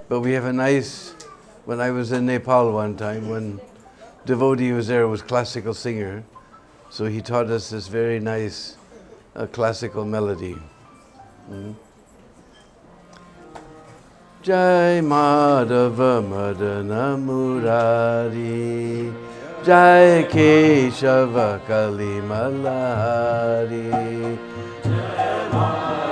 But we have a nice, when I was in Nepal one time, when devotee was there, was classical singer, so he taught us this very nice classical melody. Jai Madhava Madana Murari, Jai Keshava Kali Malari, Jai Madhava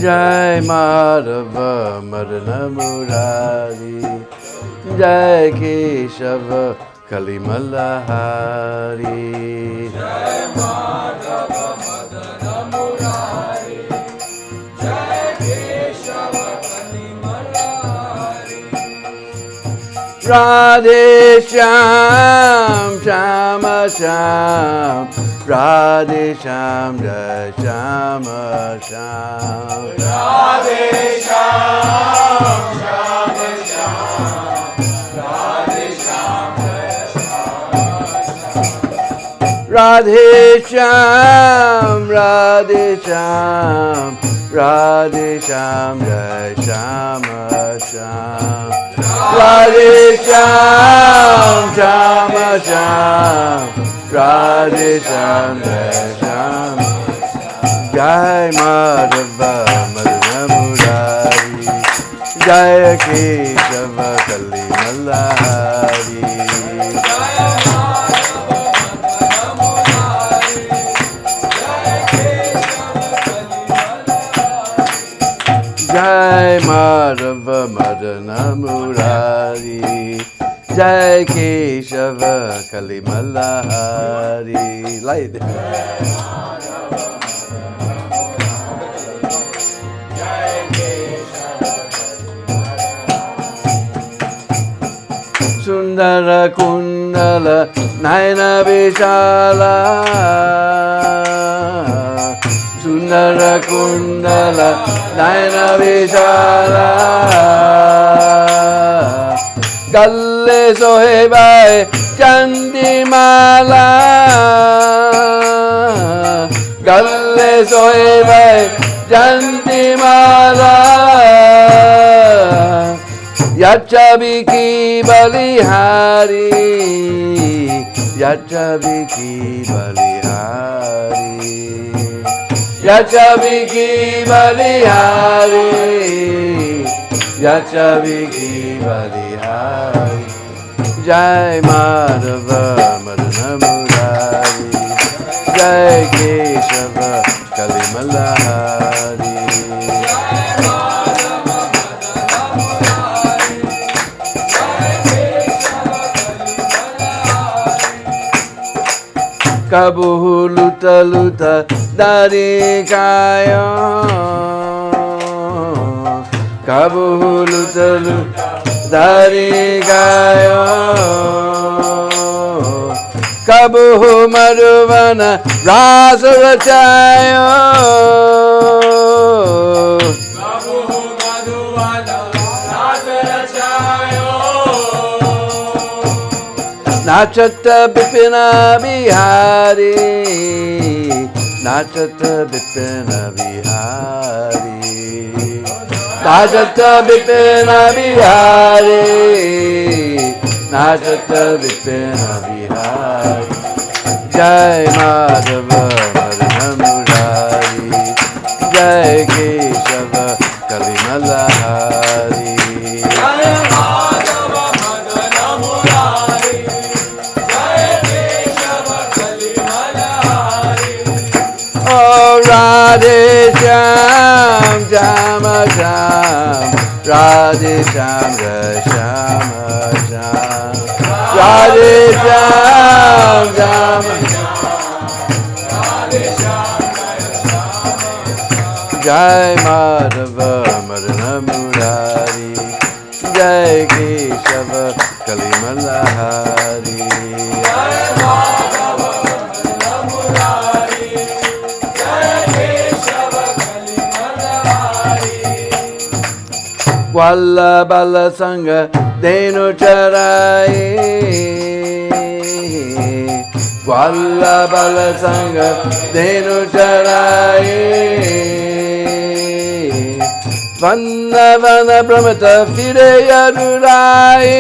Jai Madhava Madana Murari, Jai Keshava Kali Malari, Jai Madhava Madana Murari, Jai Keshava Kali Malari, Radhe Shyam Shama Shyam, Radhe Shyam Jai Shama Shyam, Radhe Shyam Shama Shyam, Radhe Shyam Jai Shama Shyam, Radhe Shyam, Radhe Shyam, Radhe Shyam Jai Shama Shyam, Radhe Shyam Shama Shyam, Radhe Shyam Jai Shama, Jai Madhava Madana Murari, Jai Keshava Kali Malari, Jai Madhava Madana Murari, Jai Keshava Kali Malari, Jai Madhava Madana Murari, Jai Keshava Kali Malari. Light. Sundara Kundala Naina Vishala, Sundara Kundala Naina Vishala, Galle Sohebai Chandimala, Galle Sohebai Chandimala, Yachabiki Balihari, Yachabiki Balihari, Yachabiki Balihari, Yachabiki Balihari, Jai Madhava Madana Murari, Jai Keshava Kali Malari, Kabuhu luta luta dari kayo, Kabuhu luta luta dari kayo, Kabuhu madhuvana rasa rachayo, Kabuhu madhuvana rasa rachayo, Nachata Bipina Bihari, Nachata Bipina Bihari, Nachata Bipina Bihari, Nachata Bipina Bihari, Jai Madhava Madana Murari, Jai Keshava Kali Malari, Radhe Shyam Shama Shyam, Radhe Shyam Jai Shama Shyam, Radhe Shyam Shama Shyam, Jai Madhava Madana Murari, Jai Keshava Kali Malari, Walla Bala Sangha Denu Charai, Vallabhala Sangha Dhenu Charaye Vanna Vana Brahmata Fireya Duraye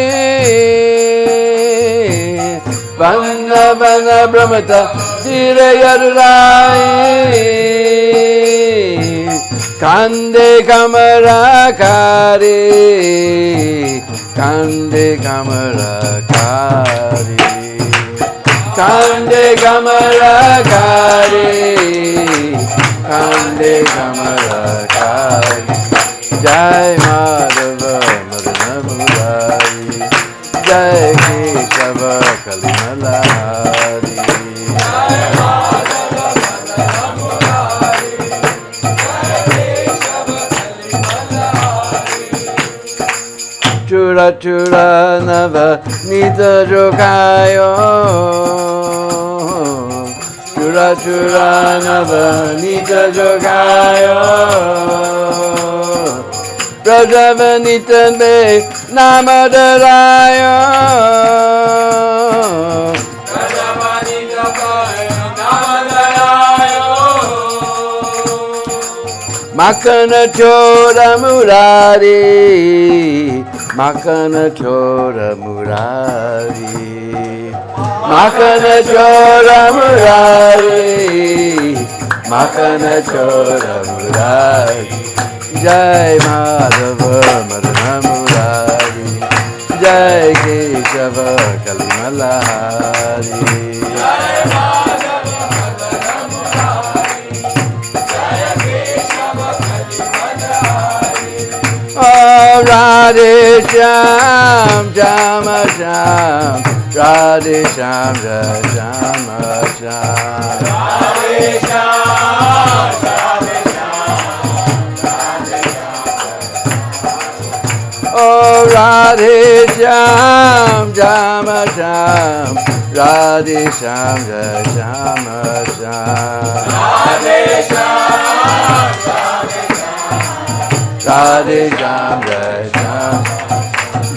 Vanna Vana Brahmata Fireya Duraye Kande Kamara Kare Kande Kamara Kare Kande Kamara Kare Kande Kamara Kare Jai Madhava Madana Murari Jai Keshava Kalimala Hari Jai Madhava Madana Murari Jai Keshava Kalimala Hari Chura Chura Nava Nita Jokayo Chura Chura Nava Nita Jokayo Brajavanitambe Namadarayo Brajavanitambe Namadarayo Makana Chora Murari Makana Chora Murari Makana Chora Murari Makana Chora Murari Jai Madhava Madana Murari Jai Keshava Kalimala Hari Jai Madhava Madana Murari Jai Keshava Kalimala Hari Oh Radhe Shyam Jama Shyam Radhe Shyam Jama Shyam Radhe Shyam Oh Radhe Shyam Jama Shyam Radhe Shyam Jama Shyam Radhe Shyam Radhe Shyam Jama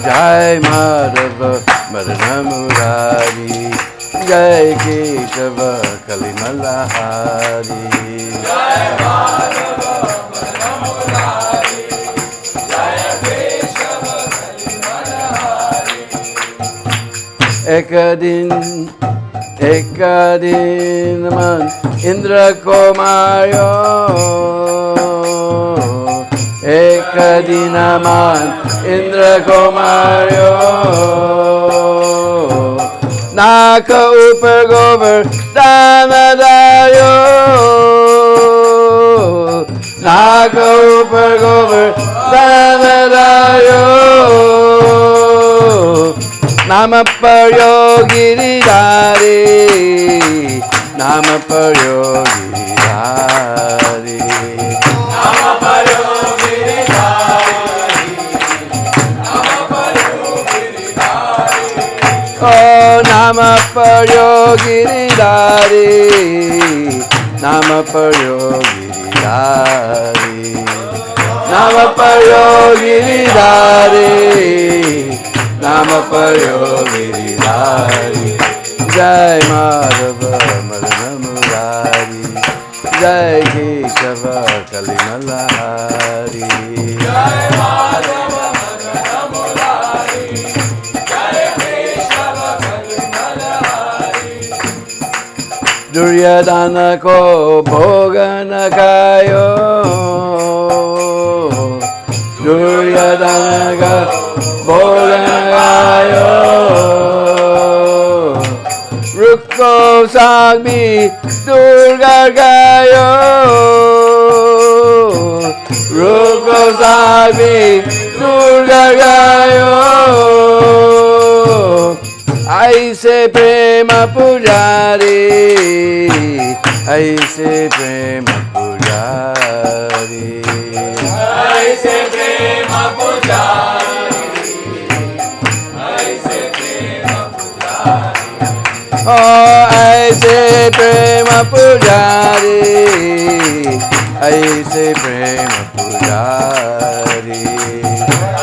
Jai Madhava Madana Murari Jai Keshava Kalimala Hari Jai Madhava Madana Murari Jai Keshava Kalimala Hari Ekadin Man Indra Komayo Ekadinaman Indra Komaryo Naka Upar Gover Damadayo Naka Upar Gover Damadayo Nama Paryo Giridhari Nama Paryo Giridhari Nama Paryo Oh, Nama Paryo Giridhari Nama Paryo Giridhari Nama Paryo Giridhari Nama Paryo Giridhari Jai Madhava Madana Murari Jai Keshava Kalimala Hari Jai Madhava Madana Murari Jai Keshava Kalimala Hari Duryodhana ko bhogana kayo Duryodhana ka bhogana kayo Rukko Sagbi Durga Gayo Rukko Sagbi Durga Gayo Aise Prema Pujari Aise Prema Pujari Aise Prema Pujari Aise Prema Pujari Oh, aise prema pujari, aise prema pujari,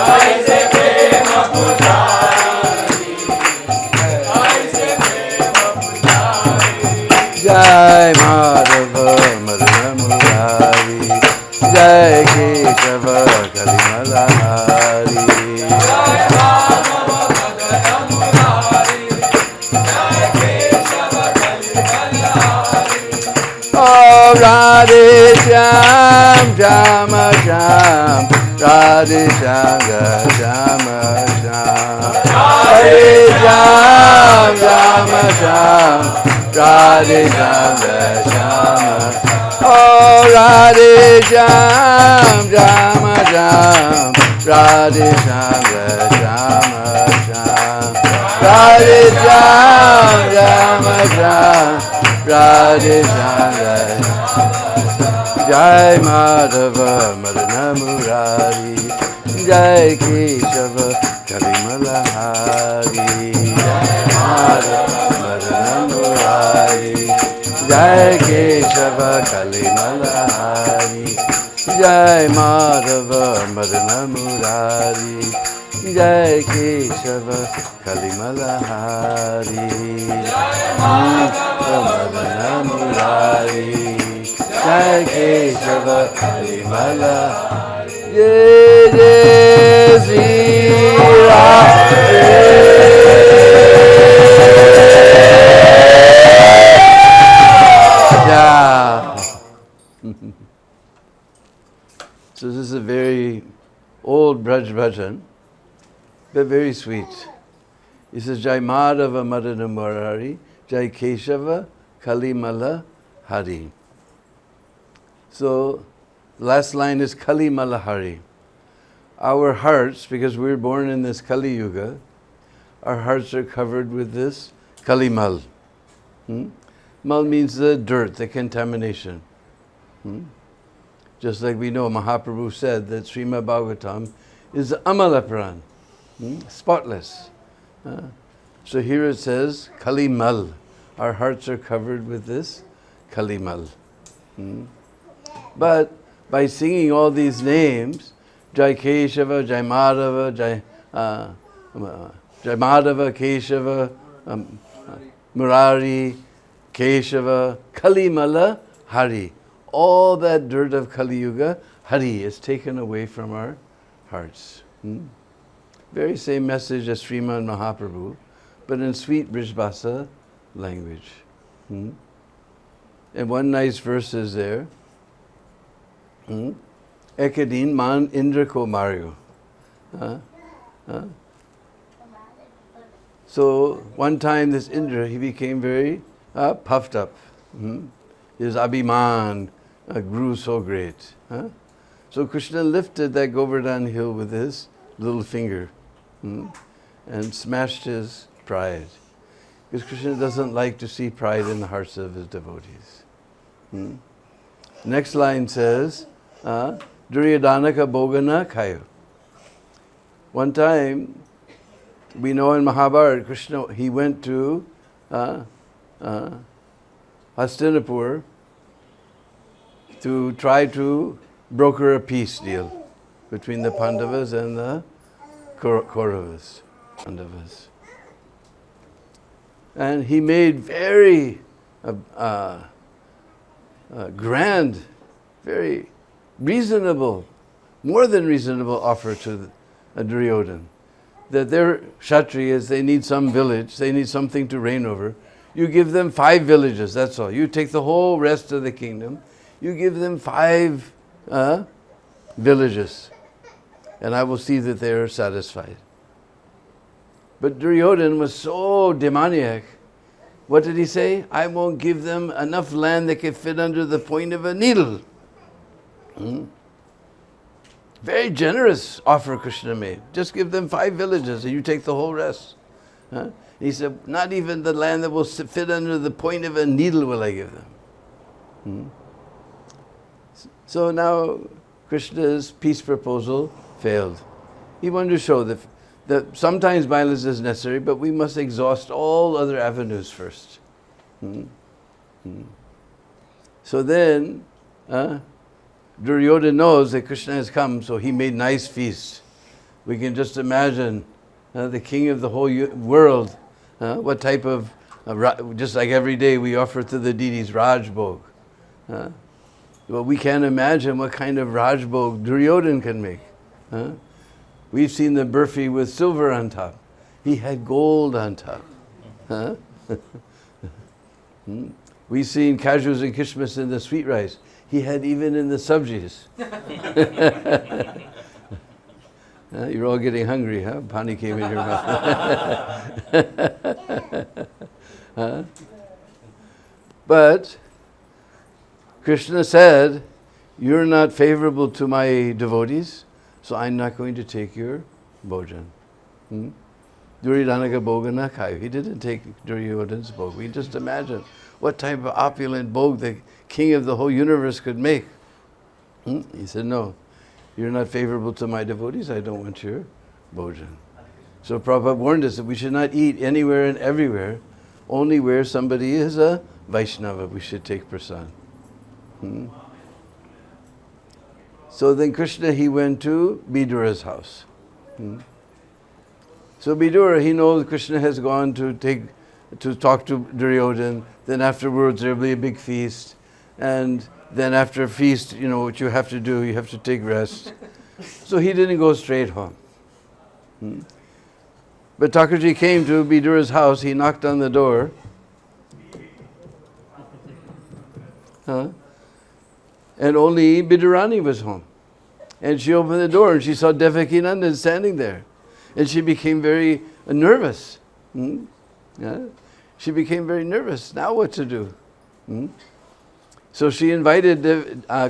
aise prema pujari, aise prema pujari. Jai Madhava Madana Murari, Jai Keshava Kalimala Hari. Oh, Radhe Shyam, Shama Sham, Radhe Shanga, Shama Sham. Radhe Shyam, Shama Sham, Radhe Shanga, Shama. Oh, Radhe Shyam, Shama Sham, Radhe Shanga, Shama Sham. Radhe Shyam, Shama Sham, Radhe Shanga. Jai Madhava Madana Murari, Jai Keshava Kalimala Hari. Jai Madhava Madana Murari, Jai Keshava Kalimala Hari. Jai Madhava Madana Murari, Jai Keshava Kalimala Hari. Madana Murari, Jai Keshava Kalimala. Jai Jai Sri Radhe. So this is a very old Braj Bhajan, but very sweet. He says, Jai Madhava Madana Murari, Jai Keshava Kalimala Hari. So, last line is Kalimala Hari. Our hearts, because we're born in this Kali Yuga, our hearts are covered with this Kalimal. Mal means the dirt, the contamination. Just like we know, Mahaprabhu said that Srimad Bhagavatam is Amalaparan, spotless. So here it says Kalimal. Our hearts are covered with this Kalimal. But by singing all these names, Jai Keshava, Jai Madhava, Jai Madhava, Keshava, Murari, Keshava, Kalimala, Hari. All that dirt of Kali Yuga, Hari, is taken away from our hearts. Very same message as Sriman Mahaprabhu, but in sweet Brijbhasa language. And one nice verse is there. Ekadin man Indra ko Mario. So one time this Indra, he became very puffed up. His Abhiman grew so great. So Krishna lifted that Govardhan hill with his little finger and smashed his pride. Because Krishna doesn't like to see pride in the hearts of his devotees. Next line says, Duryodhanaka Bhogana Khayo. One time, we know in Mahabharata, Krishna, he went to Hastinapur to try to broker a peace deal between the Pandavas and the Kauravas. Pandavas. And he made very grand, very reasonable, more than reasonable offer to Duryodhana. That they're Kshatriyas, they need some village, they need something to reign over. You give them 5 villages, that's all. You take the whole rest of the kingdom, you give them 5 villages, and I will see that they are satisfied. But Duryodhana was so demoniac. What did he say? I won't give them enough land that can fit under the point of a needle. Very generous offer Krishna made. Just give them 5 villages and you take the whole rest. He said, not even the land that will fit under the point of a needle will I give them. So now Krishna's peace proposal failed. He wanted to show that sometimes violence is necessary, but we must exhaust all other avenues first. So then, Duryodhana knows that Krishna has come, so he made nice feasts. We can just imagine the king of the whole world, what type of Just like every day we offer to the deities Rajbhog. Well, we can't imagine what kind of Rajbhog Duryodhan can make. We've seen the burfi with silver on top. He had gold on top. We've seen cashews and kishmis in the sweet rice. He had even in the sabjis. You're all getting hungry, huh? Pani came in your mouth. But Krishna said, you're not favorable to my devotees, so I'm not going to take your bhojan. Duryodhanaka bhoga na khayu. He didn't take Duryodhana's bhog. We just imagine what type of opulent bhog the king of the whole universe could make. He said, no, you're not favorable to my devotees, I don't want your bhojan. So Prabhupada warned us that we should not eat anywhere and everywhere, only where somebody is a Vaishnava we should take prasad. So then Krishna, he went to Vidura's house. So Vidura, he knows Krishna has gone to talk to Duryodhana. Then afterwards there will be a big feast. And then after a feast, you know what you have to do, you have to take rest. So he didn't go straight home. But Thakurji came to Vidura's house, he knocked on the door. And only Bidurani was home. And she opened the door and she saw Devaki Nandan standing there. And she became very nervous. She became very nervous. Now what to do? So she invited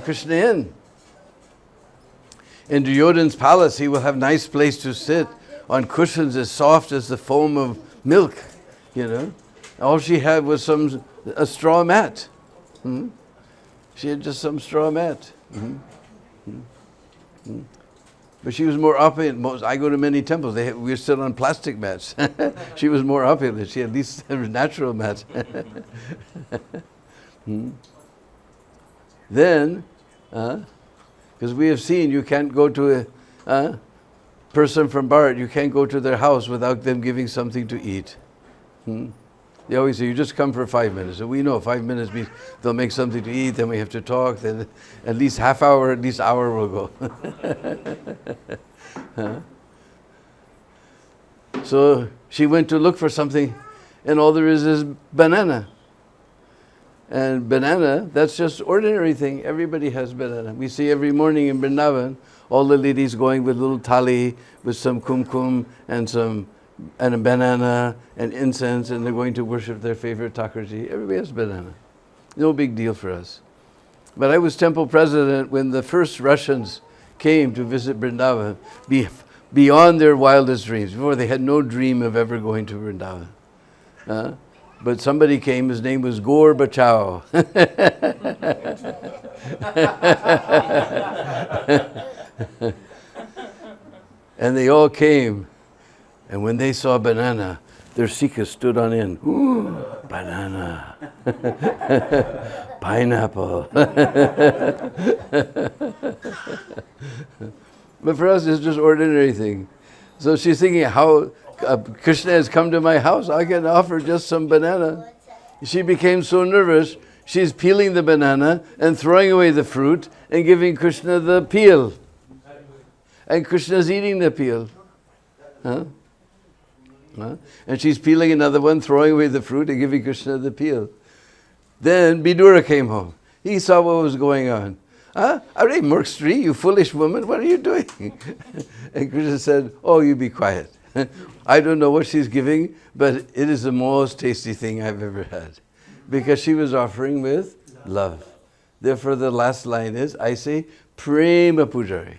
Krishna in. In Duryodhana's palace, he will have a nice place to sit on cushions as soft as the foam of milk. All she had was a straw mat. She had just some straw mat. But she was more opulent. I go to many temples. We're still on plastic mats. She was more opulent. She had at least natural mats. Then, because we have seen, you can't go to a person from Bharat, you can't go to their house without them giving something to eat. They always say, you just come for 5 minutes. And we know 5 minutes means they'll make something to eat, then we have to talk, then at least half hour, at least hour will go. So she went to look for something, and all there is banana. And banana, that's just ordinary thing. Everybody has banana. We see every morning in Vrindavan, all the ladies going with little thali, with some kumkum and a banana and incense, and they're going to worship their favorite Thakurji. Everybody has banana. No big deal for us. But I was temple president when the first Russians came to visit Vrindavan, beyond their wildest dreams. Before, they had no dream of ever going to Vrindavan. But somebody came, his name was Gorbachev. And they all came. And when they saw banana, their sikhs stood on end. Ooh, banana. Pineapple. But for us, it's just ordinary thing. So she's thinking, how Krishna has come to my house, I can offer just some banana. She became so nervous, she's peeling the banana and throwing away the fruit and giving Krishna the peel. And Krishna's eating the peel. And she's peeling another one, throwing away the fruit and giving Krishna the peel. Then Vidura came home. He saw what was going on. Are you Murkstri, you foolish woman? What are you doing? And Krishna said, oh, you be quiet. I don't know what she's giving, but it is the most tasty thing I've ever had. Because she was offering with love. Therefore the last line is, I say, Prema Pujari.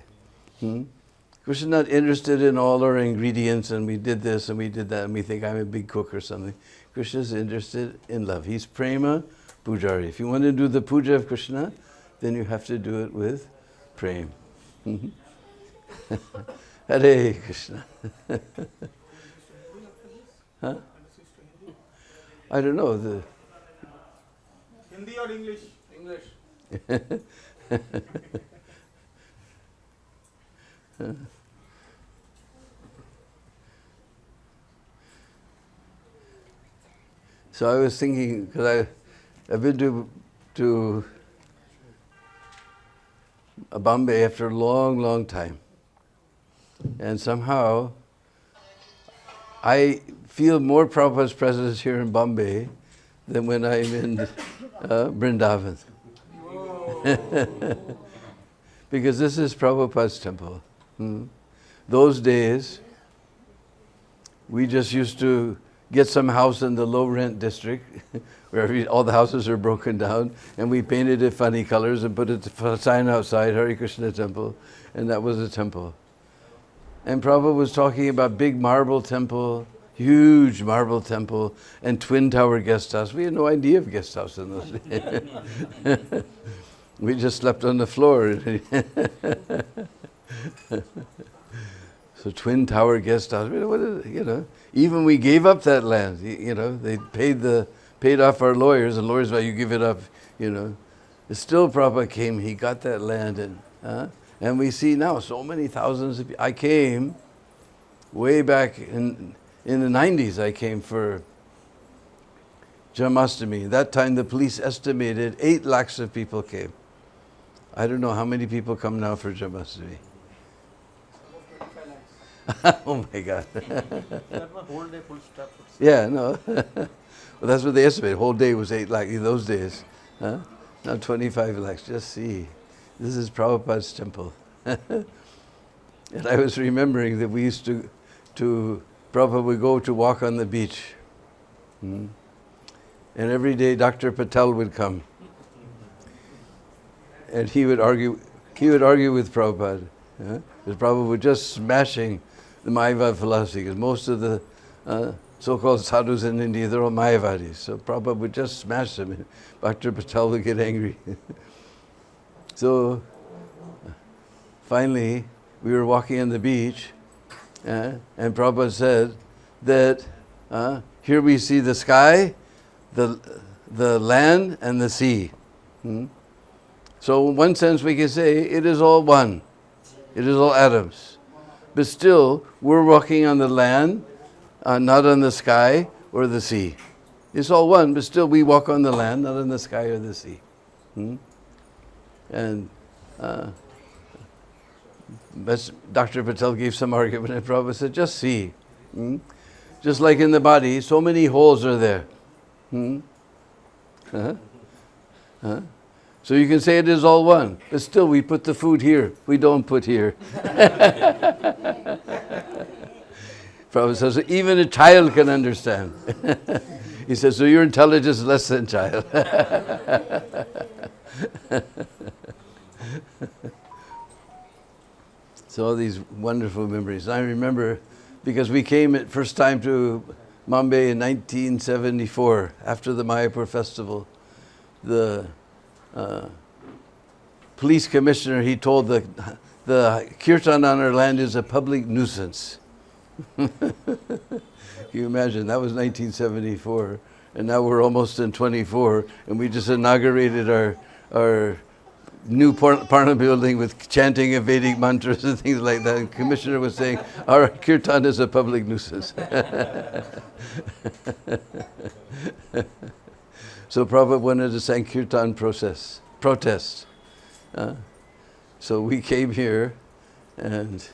Krishna is not interested in all our ingredients and we did this and we did that and we think I'm a big cook or something. Krishna is interested in love. He's Prema Pujari. If you want to do the puja of Krishna, then you have to do it with prem. Hare Krishna. Huh? I don't know. Hindi or English? English. So I was thinking, because I've been to Bombay after a long, long time. And somehow I feel more Prabhupada's presence here in Bombay than when I'm in Vrindavan. Because this is Prabhupada's temple. Those days, we just used to get some house in the low rent district where all the houses are broken down, and we painted it funny colors and put a sign outside, Hare Krishna temple, and that was a temple. And Prabhupada was talking about big marble temple, huge marble temple, and twin tower guest house. We had no idea of guest house in those days. We just slept on the floor. So twin tower guest house, what is it, Even we gave up that land, they paid off our lawyers, and lawyers, well, you give it up, Still Prabhupada came, he got that land, and we see now so many thousands of people. I came way back in the 90s, I came for Janmashtami. That time the police estimated 8 lakhs of people came. I don't know how many people come now for Janmashtami. Oh my God. That was whole day full stop. Yeah, no. Well, that's what they estimated. Whole day was 8 lakhs in those days. Now 25 lakhs. Just see. This is Prabhupada's temple. And I was remembering that we used to Prabhupada would go to walk on the beach. And every day Dr. Patel would come. And he would argue with Prabhupada. Because Prabhupada was just smashing the Mayavad philosophy, because most of the so-called sadhus in India, they're all Mayavadis. So Prabhupada would just smash them, and Dr. Patel would get angry. So finally, we were walking on the beach, and Prabhupada said that here we see the sky, the land, and the sea. So in one sense we can say it is all one. It is all atoms. But still, we're walking on the land, not on the sky or the sea. It's all one, but still we walk on the land, not on the sky or the sea. And Dr. Patel gave some argument, and Prabhupada said, just see. Just like in the body, so many holes are there. So you can say it is all one, but still we put the food here, we don't put here. Prabhupada says, even a child can understand. He says, so your intelligence is less than child. So all these wonderful memories. I remember, because we came at first time to Mumbai in 1974, after the Mayapur festival. The police commissioner, he told the kirtan on our land is a public nuisance. Can you imagine? That was 1974, and now we're almost in 24, and we just inaugurated our new Parliament building with chanting of Vedic mantras and things like that. And the commissioner was saying, our kirtan is a public nuisance. So Prabhupada wanted to sing kirtan protest. So we came here, and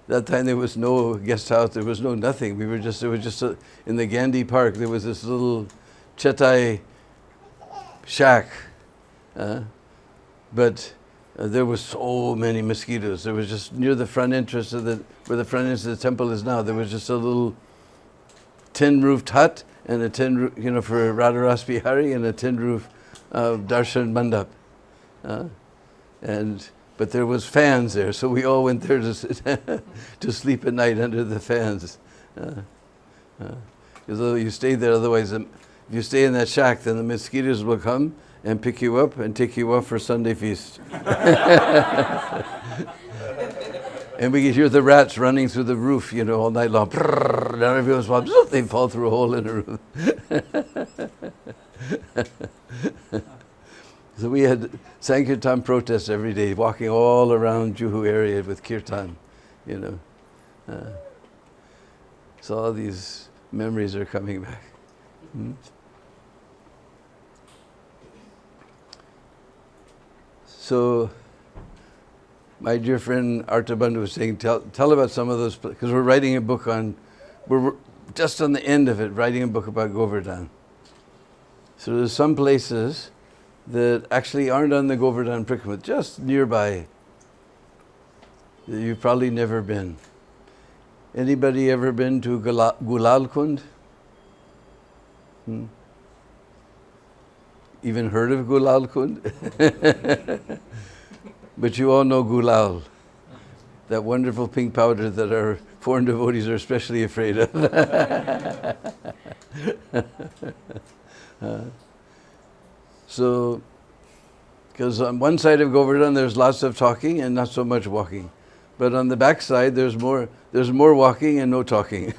that time there was no guest house, there was no nothing. There was just in the Gandhi Park, there was this little chatai shack. But there were so many mosquitoes. There was just near the front entrance where the front entrance of the temple is now, there was just a little tin-roofed hut, and a tin, for Radharas Bihari, and a tin roof darshan mandap. But there was fans there, so we all went there to sleep at night under the fans. Because you stayed there, otherwise, if you stay in that shack, then the mosquitoes will come and pick you up and take you off for Sunday feast. And we could hear the rats running through the roof, all night long. And every once in a while, they fall through a hole in the roof. So we had Sankirtan protests every day, walking all around Juhu area with Kirtan, So all these memories are coming back. Hmm? So, my dear friend Arta Bandhu was saying, tell about some of those, because we're writing a book on, we're just on the end of it, writing a book about Govardhan. So there's some places that actually aren't on the Govardhan Prickma, just nearby, that you've probably never been. Anybody ever been to Gulal Kund? Even heard of Gulal Kund? But you all know Gulal, that wonderful pink powder that our foreign devotees are especially afraid of. So, because on one side of Govardhan there's lots of talking and not so much walking. But on the back side there's more walking and no talking.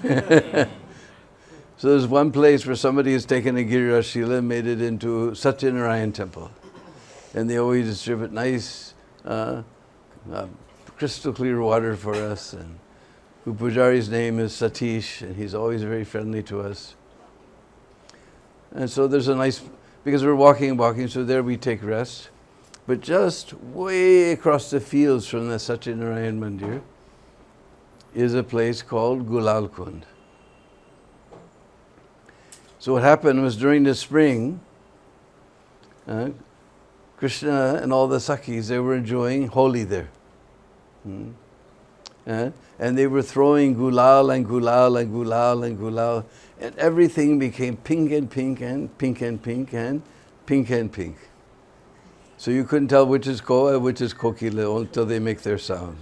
So there's one place where somebody has taken a Giriraj Shila and made it into Satyanarayan temple. And they always distribute nice crystal clear water for us. And the Pujari's name is Satish, and he's always very friendly to us. And so there's a nice, because we're walking, so there we take rest. But just way across the fields from the Satyanarayan Mandir is a place called Gulal Kund. So what happened was during the spring, Krishna and all the Sakhis, they were enjoying Holi there. And they were throwing gulal and gulal and gulal and gulal, and everything became pink and pink and pink and pink and pink and pink. So you couldn't tell which is Koa, which is Kokila until they make their sound.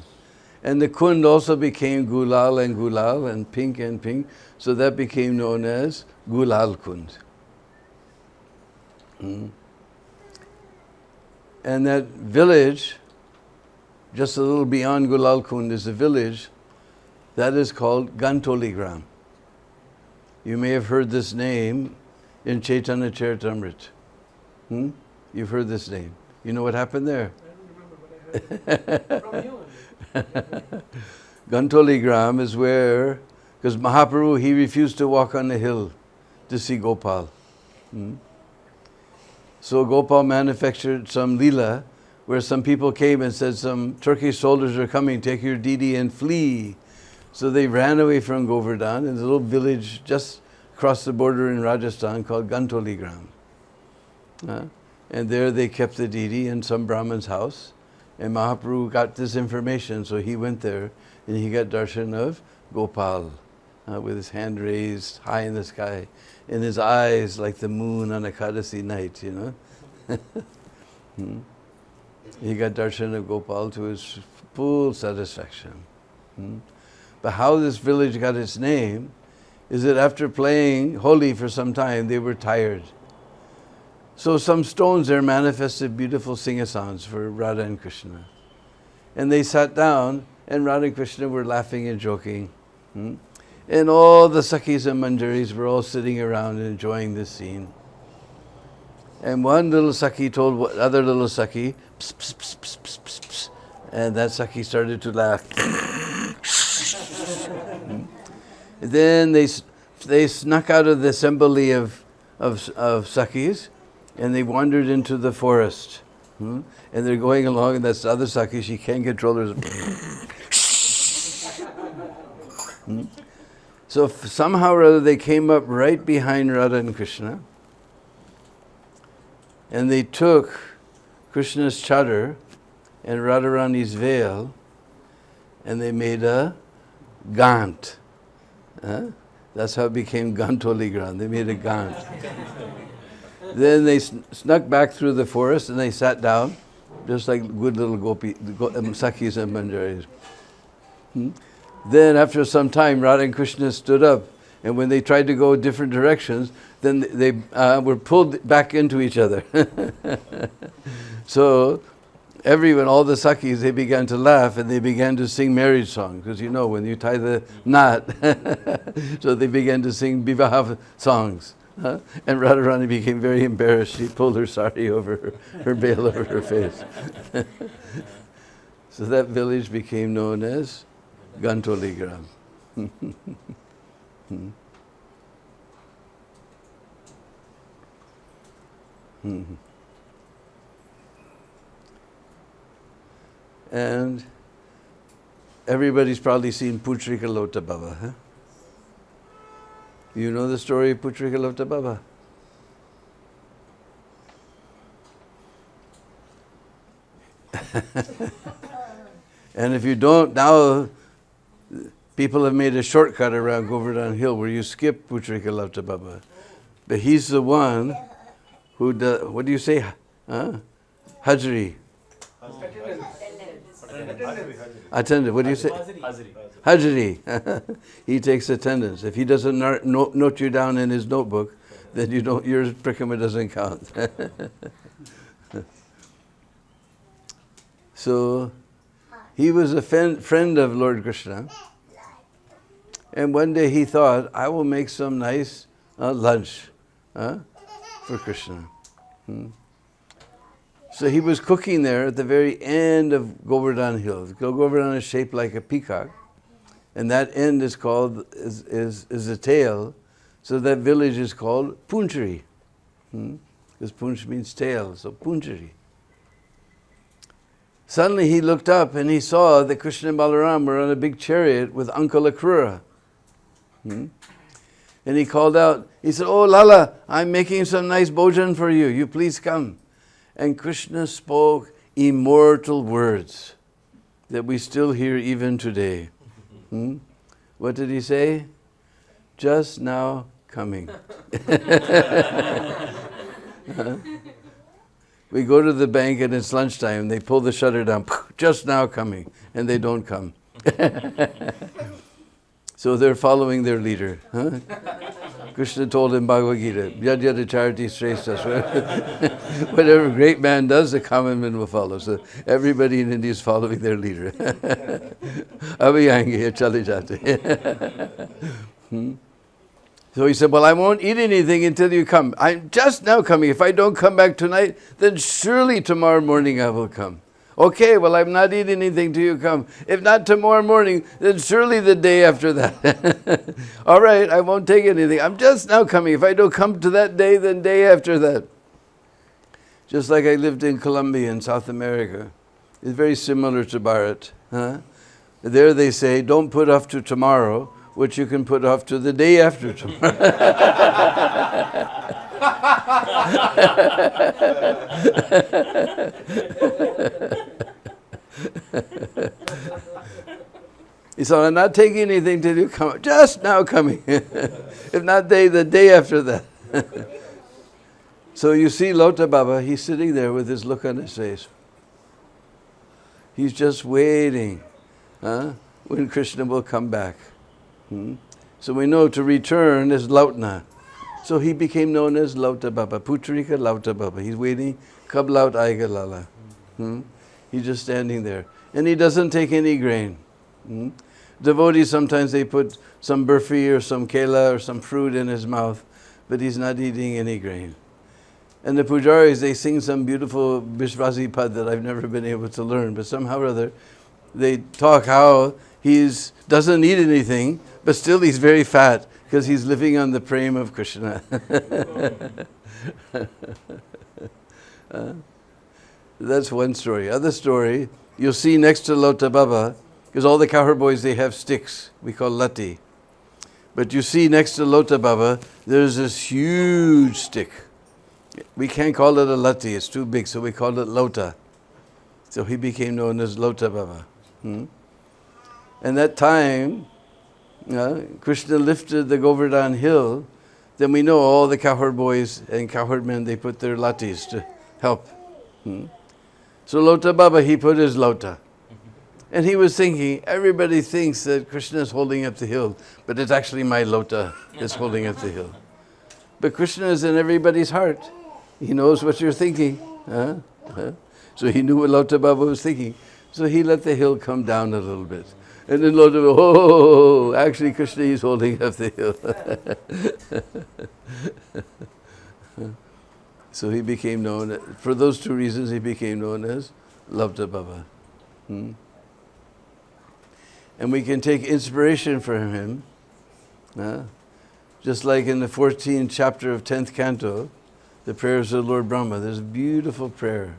And the Kund also became gulal and pink, so that became known as Gulal Kund. And that village, just a little beyond Gulal Kund, is a village that is called Gantoligram. You may have heard this name in Chaitanya Charitamrita. You've heard this name. You know what happened there? I don't remember, but I heard from you. Gantoligram is where, because Mahaprabhu, he refused to walk on the hill to see Gopal. So Gopal manufactured some Lila, where some people came and said, some Turkish soldiers are coming, take your Didi and flee. So they ran away from Govardhan in a little village just across the border in Rajasthan called Gantoligram. And there they kept the Didi in some Brahman's house. And Mahaprabhu got this information, so he went there and he got darshan of Gopal with his hand raised high in the sky and his eyes like the moon on a Ekadasi night, you know. He got darshan of Gopal to his full satisfaction. But how this village got its name is that after playing Holi for some time, they were tired. So some stones there manifested beautiful singasangs for Radha and Krishna. And they sat down and Radha and Krishna were laughing and joking. And all the Sakhis and Manjaris were all sitting around and enjoying this scene. And one little Sakhi told other little Sakhi, pss, pss, pss, pss, pss, pss, pss. And that Sakhi started to laugh. Then they snuck out of the assembly of Sakhis and they wandered into the forest. And they're going along and that's the other Sakhi, she can't control her. So somehow or other they came up right behind Radha and Krishna and they took Krishna's chadar and Radharani's veil and they made a gant. That's how it became Gantoligram. They made a gant. Then they snuck back through the forest and they sat down, just like good little Sakhis and Manjaris. Then after some time, Radha and Krishna stood up, and when they tried to go different directions, then they were pulled back into each other. So everyone, all the Sakhis, they began to laugh and they began to sing marriage songs, because you know, when you tie the knot, so they began to sing Vivaha songs. And Radharani became very embarrassed. She pulled her sari over her veil over her face. So that village became known as Gantoligram. Mhm. And everybody's probably seen Putrika Lota Baba, huh? You know the story of Putrika Lota Baba? And if you don't, now people have made a shortcut around Govardhan Hill where you skip Putrika Lota Baba. But he's the one who does, what do you say? Huh? Hajri. Attendance. What do you say? Hajri. He takes attendance. If he doesn't note you down in his notebook, then you don't, your prikama doesn't count. So he was a friend of Lord Krishna. And one day he thought, I will make some nice lunch for Krishna. So he was cooking there at the very end of Govardhan Hill. Govardhan is shaped like a peacock. And that end is called, is a tail. So that village is called Punchari. Because Punch means tail, so Punchari. Suddenly he looked up and he saw that Krishna and Balaram were on a big chariot with Uncle Akrura. And he called out, he said, "Oh Lala, I'm making some nice bhojan for you. You please come." And Krishna spoke immortal words that we still hear even today. What did he say? Just now coming. We go to the bank and it's lunchtime, they pull the shutter down, just now coming, and they don't come. So they're following their leader. Krishna told in Bhagavad Gita, Yad yad charati shreshtas. Whatever a great man does, the common man will follow. So everybody in India is following their leader. Abhi aayenge, chale jate. So he said, well, I won't eat anything until you come. I'm just now coming. If I don't come back tonight, then surely tomorrow morning I will come. Okay, well, I'm not eating anything till you come. If not tomorrow morning, then surely the day after that. All right, I won't take anything. I'm just now coming. If I don't come to that day, then day after that. Just like I lived in Colombia in South America. It's very similar to Bharat. There they say, don't put off to tomorrow what you can put off to the day after tomorrow. He said, I'm not taking anything till you come. Just now coming. If not the day after that. So you see Lota Baba, he's sitting there with his look on his face. He's just waiting when Krishna will come back. So we know to return is Lautna. So he became known as Lota Baba, Putrika Lota Baba. He's waiting, Kab Laut Aiga Lala. He's just standing there. And he doesn't take any grain. Devotees, sometimes they put some burfi or some kela or some fruit in his mouth, but he's not eating any grain. And the pujaris, they sing some beautiful Vishvasi pad that I've never been able to learn, but somehow or other, they talk how he doesn't eat anything, but still he's very fat because he's living on the prema of Krishna. That's one story. Other story, you'll see next to Lota Baba, because all the cowherd boys, they have sticks, we call lati. But you see next to Lota Baba, there's this huge stick. We can't call it a lati, it's too big, so we call it Lota. So he became known as Lota Baba. And that time, Krishna lifted the Govardhan hill, then we know all the cowherd boys and cowherd men, they put their latis to help. So Lota Baba, he put his lota. And he was thinking, everybody thinks that Krishna is holding up the hill, but it's actually my lota that's holding up the hill. But Krishna is in everybody's heart. He knows what you're thinking. So he knew what Lota Baba was thinking. So he let the hill come down a little bit. And then Lota Baba, oh, actually Krishna is holding up the hill. So he became known, for those two reasons, he became known as Lota Baba. And we can take inspiration from him. Just like in the 14th chapter of 10th canto, the prayers of Lord Brahma. There's a beautiful prayer.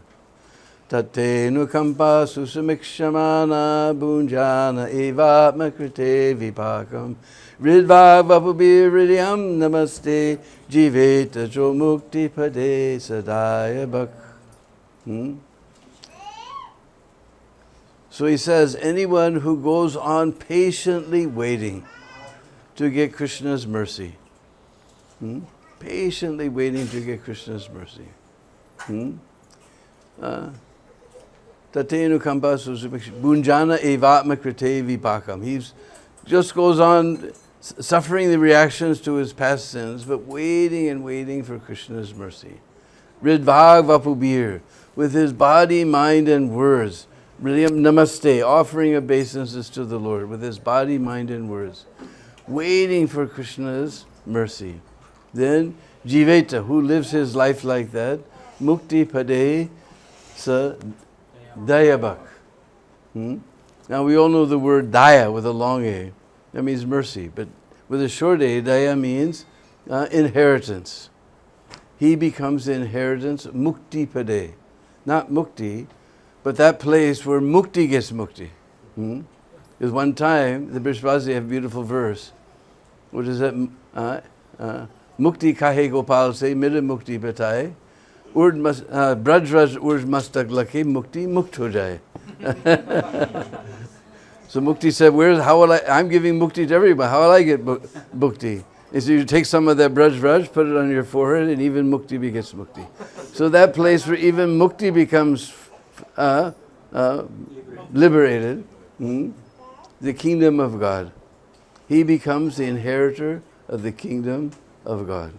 Tate nukampa susamikshamana bunjana evatma krite vipakam ridva vapubir ridyam namaste jiveta jo mukti pade sadaya bhak. So he says, anyone who goes on patiently waiting to get Krishna's mercy. Patiently waiting to get Krishna's mercy. Tatenu kampa bunjana evatma krite vipakam. He just goes on suffering the reactions to his past sins, but waiting and waiting for Krishna's mercy. Ridvag vapubir, with his body, mind and words. Namaste, offering obeisances to the Lord with his body, mind and words. Waiting for Krishna's mercy. Then Jiveta, who lives his life like that, Mukti Pade Sa Dayabak. Now we all know the word Daya with a long A. That means mercy. But with a short A, Daya means inheritance. He becomes the inheritance, Mukti Pade. Not Mukti, but that place where Mukti gets Mukti. Because one time, the Brishbhazi have a beautiful verse. What is that? Mukti kahe gopal se mira mukti bataye. Brajraj urj mastak lake mukti mukt ho jaye. So Mukti said, I'm giving Mukti to everybody. How will I get Mukti? And so you take some of that Braj, put it on your forehead, and even Mukti begets Mukti. So that place where even Mukti becomes liberated, the kingdom of God. He becomes the inheritor of the kingdom of God.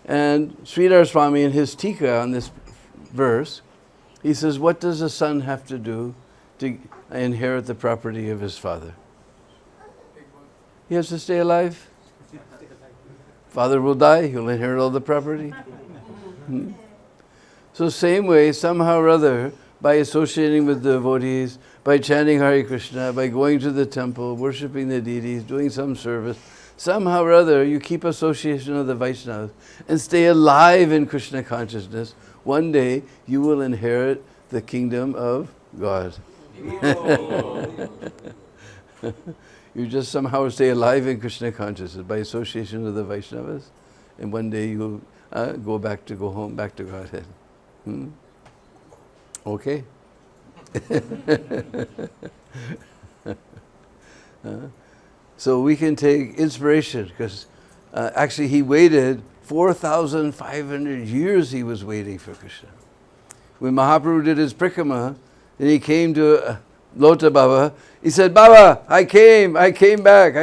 And Sridhar Swami in his Tika on this verse, he says, what does a son have to do to inherit the property of his father? He has to stay alive. Father will die, he'll inherit all the property. So same way, somehow or other, by associating with devotees, by chanting Hare Krishna, by going to the temple, worshipping the deities, doing some service, somehow or other you keep association of the Vaishnavas and stay alive in Krishna consciousness. One day you will inherit the kingdom of God. You just somehow stay alive in Krishna consciousness by association with the Vaishnavas, and one day you'll go home, back to Godhead. Okay? So we can take inspiration because actually he waited 4,500 years he was waiting for Krishna. When Mahaprabhu did his prikrama and he came to Lota Baba, he said, Baba, I came back.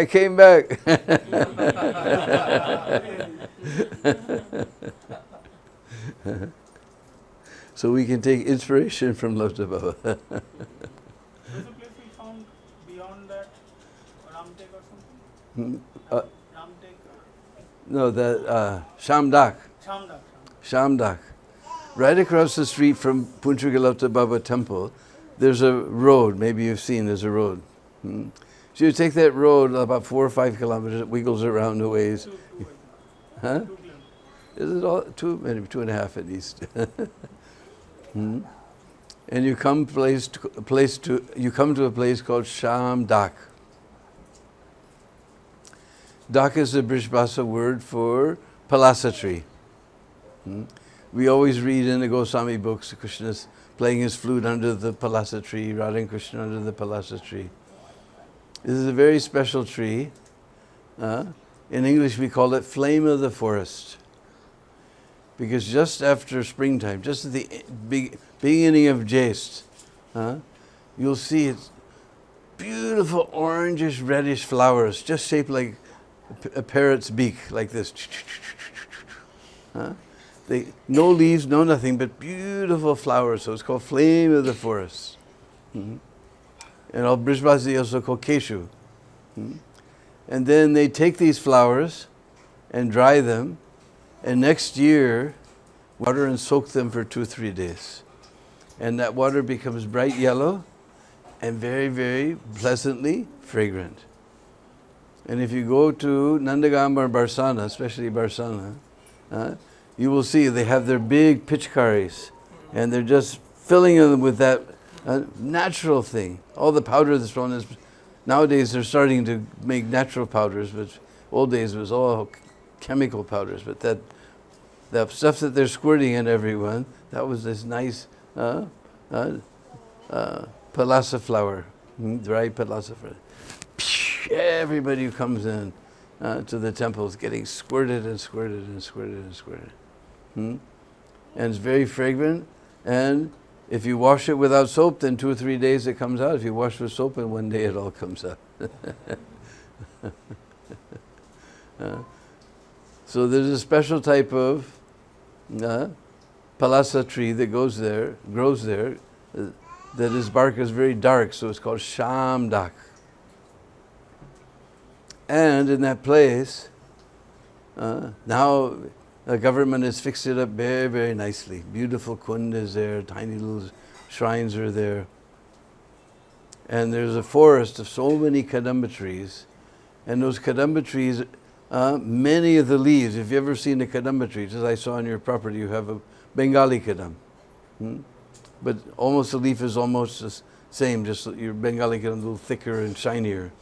So we can take inspiration from Lota Baba. There's a place we found beyond that, Ramtek or something? Ramtek? No, the Shamdak. Shamdak. Right across the street from Punchagalota Baba Temple, there's a road. Maybe you've seen there's a road. So you take that road about 4 or 5 kilometers, it wiggles around a ways. Huh? Is it all maybe 2.5 at least? And you come to a place called Shamdak. Dak is the Brishbhasa word for palasa tree. We always read in the Goswami books, Krishna's playing his flute under the palasa tree, Radha and Krishna under the palasa tree. This is a very special tree. In English we call it flame of the forest. Because just after springtime, just at the beginning of Jest, you'll see it's beautiful orangish, reddish flowers, just shaped like a parrot's beak, like this. No leaves, no nothing, but beautiful flowers. So it's called flame of the forest. And all Brishbhasi also called Keshu. And then they take these flowers and dry them, and next year water and soak them for 2-3 days. And that water becomes bright yellow and very, very pleasantly fragrant. And if you go to Nandagam or Barsana, especially Barsana, you will see they have their big pitchkaris, and they're just filling them with that natural thing. All the powder that's thrown is, nowadays they're starting to make natural powders, but old days it was all chemical powders. But that stuff that they're squirting in everyone, that was this nice palasa flower, dry palasa flower. Everybody who comes in to the temple is getting squirted and squirted and squirted and squirted. And it's very fragrant, and if you wash it without soap, then 2 or 3 days it comes out. If you wash with soap, in 1 day it all comes out. So there's a special type of palasa tree that grows there, that its bark is very dark, so it's called shamdak. And in that place, now the government has fixed it up very, very nicely. Beautiful kund is there, tiny little shrines are there. And there's a forest of so many kadamba trees. And those kadamba trees, many of the leaves, if you've ever seen a kadamba tree, as I saw on your property, you have a Bengali kadam. But almost the leaf is almost the same, just your Bengali kadam a little thicker and shinier.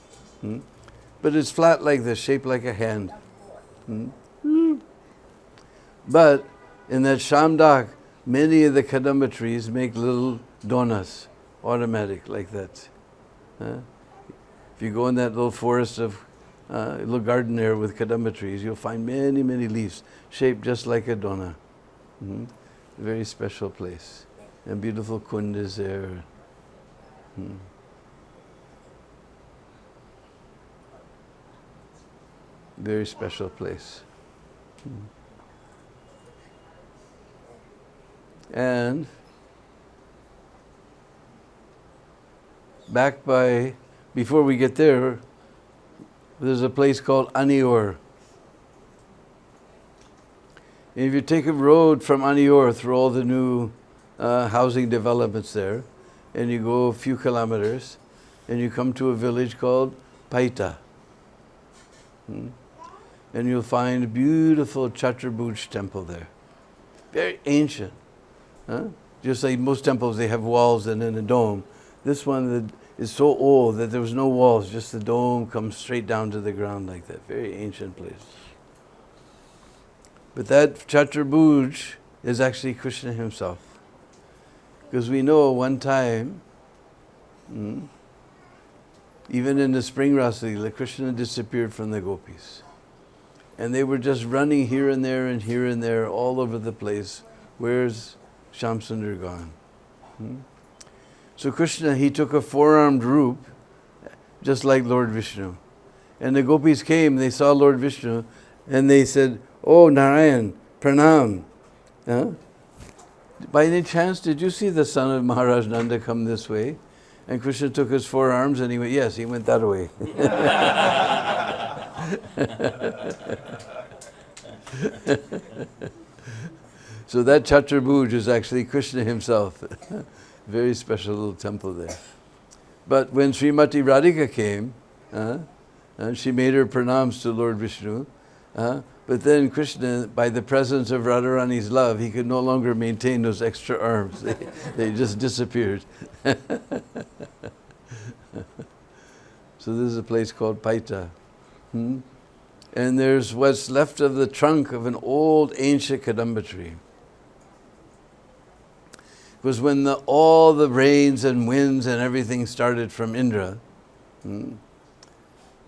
But it's flat like this, shaped like a hand. But in that shamdak, many of the kadamba trees make little donas, automatic, like that. If you go in that little forest of, little garden there with kadamba trees, you'll find many, many leaves shaped just like a dona. A very special place. And beautiful kund is there. Very special place. And before we get there, there's a place called Anior. And if you take a road from Anior through all the new housing developments there, and you go a few kilometers, and you come to a village called Paita. And you'll find a beautiful Chaturbhuj temple there. Very ancient. Just like most temples, they have walls and then a dome. This one is so old that there was no walls, just the dome comes straight down to the ground like that. Very ancient place. But that Chaturbhuj is actually Krishna himself. Because we know one time, even in the spring Rasa Leela, Krishna disappeared from the gopis. And they were just running here and there and here and there all over the place. Where's Shamsundar gone? So Krishna, he took a 4-armed roop, just like Lord Vishnu. And the gopis came, they saw Lord Vishnu, and they said, "Oh Narayan, pranam." By any chance, did you see the son of Maharaj Nanda come this way? And Krishna took his 4 arms and he went, yes, he went that way. So that Chaturbhuj is actually Krishna himself. Very special little temple there. But when Srimati Radhika came, she made her pranams to Lord Vishnu. But then Krishna, by the presence of Radharani's love, he could no longer maintain those extra arms. They just disappeared. So this is a place called Paita. And there's what's left of the trunk of an old ancient kadamba tree. Because when all the rains and winds and everything started from Indra,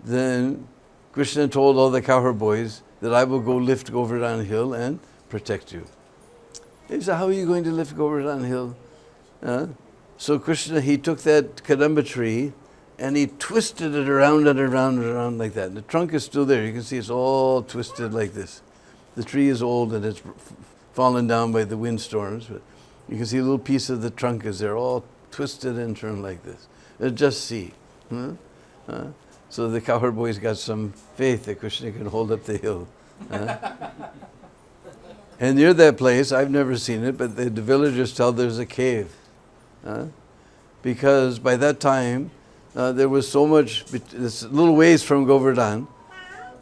then Krishna told all the cowherd boys that I will go lift Govardhan hill and protect you. They said, how are you going to lift Govardhan hill? So Krishna, he took that kadamba tree and he twisted it around and around and around like that. And the trunk is still there. You can see it's all twisted like this. The tree is old and it's fallen down by the windstorms, but you can see a little piece of the trunk is there, all twisted and turned like this. Just see. So the cowherd boys got some faith that Krishna can hold up the hill. And near that place, I've never seen it, but the villagers tell there's a cave. Because by that time, there was so much, it's a little ways from Govardhan,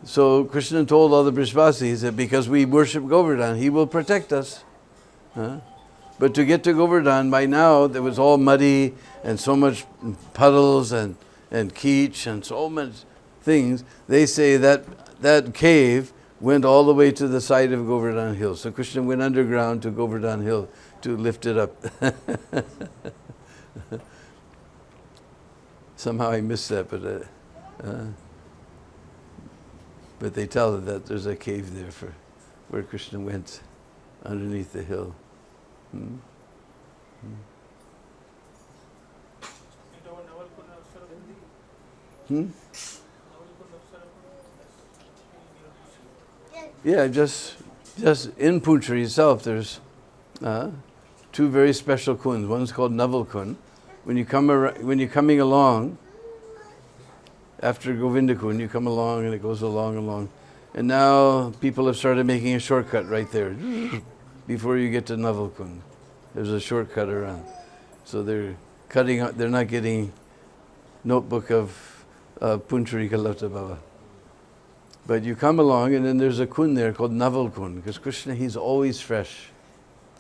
So Krishna told all the Brishvasis that because we worship Govardhan, he will protect us. Huh? But to get to Gowardhan, by now, there was all muddy and so much puddles and keech and so much things. They say that that cave went all the way to the side of Govardhan Hill. So Krishna went underground to Govardhan Hill to lift it up. Somehow I missed that, but they tell that there's a cave there for where Krishna went underneath the hill. Hmm? Hmm? Yeah, just in Puchari itself, there's two very special kunds. One's called Naval Kund. When you're coming along after Govinda Kund, you come along and it goes along, and now people have started making a shortcut right there before you get to Naval Kund. There's a shortcut around, so they're cutting out. They're not getting notebook of Punchari Kalata Baba. But you come along, and then there's a kund there called Naval Kund, because Krishna, he's always fresh.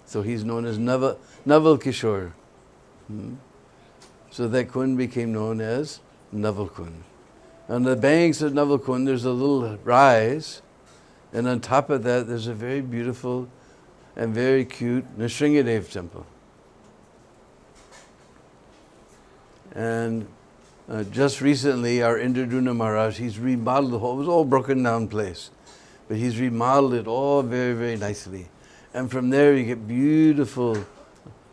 So he's known as Naval Kishore. So that kund became known as Naval Kund. On the banks of Naval Kund, there's a little rise, and on top of that, there's a very beautiful and very cute Nrsingadev temple. And just recently, our Indraduna Maharaj, he's remodeled the whole, it was all broken down place, but he's remodeled it all very, very nicely. And from there you get beautiful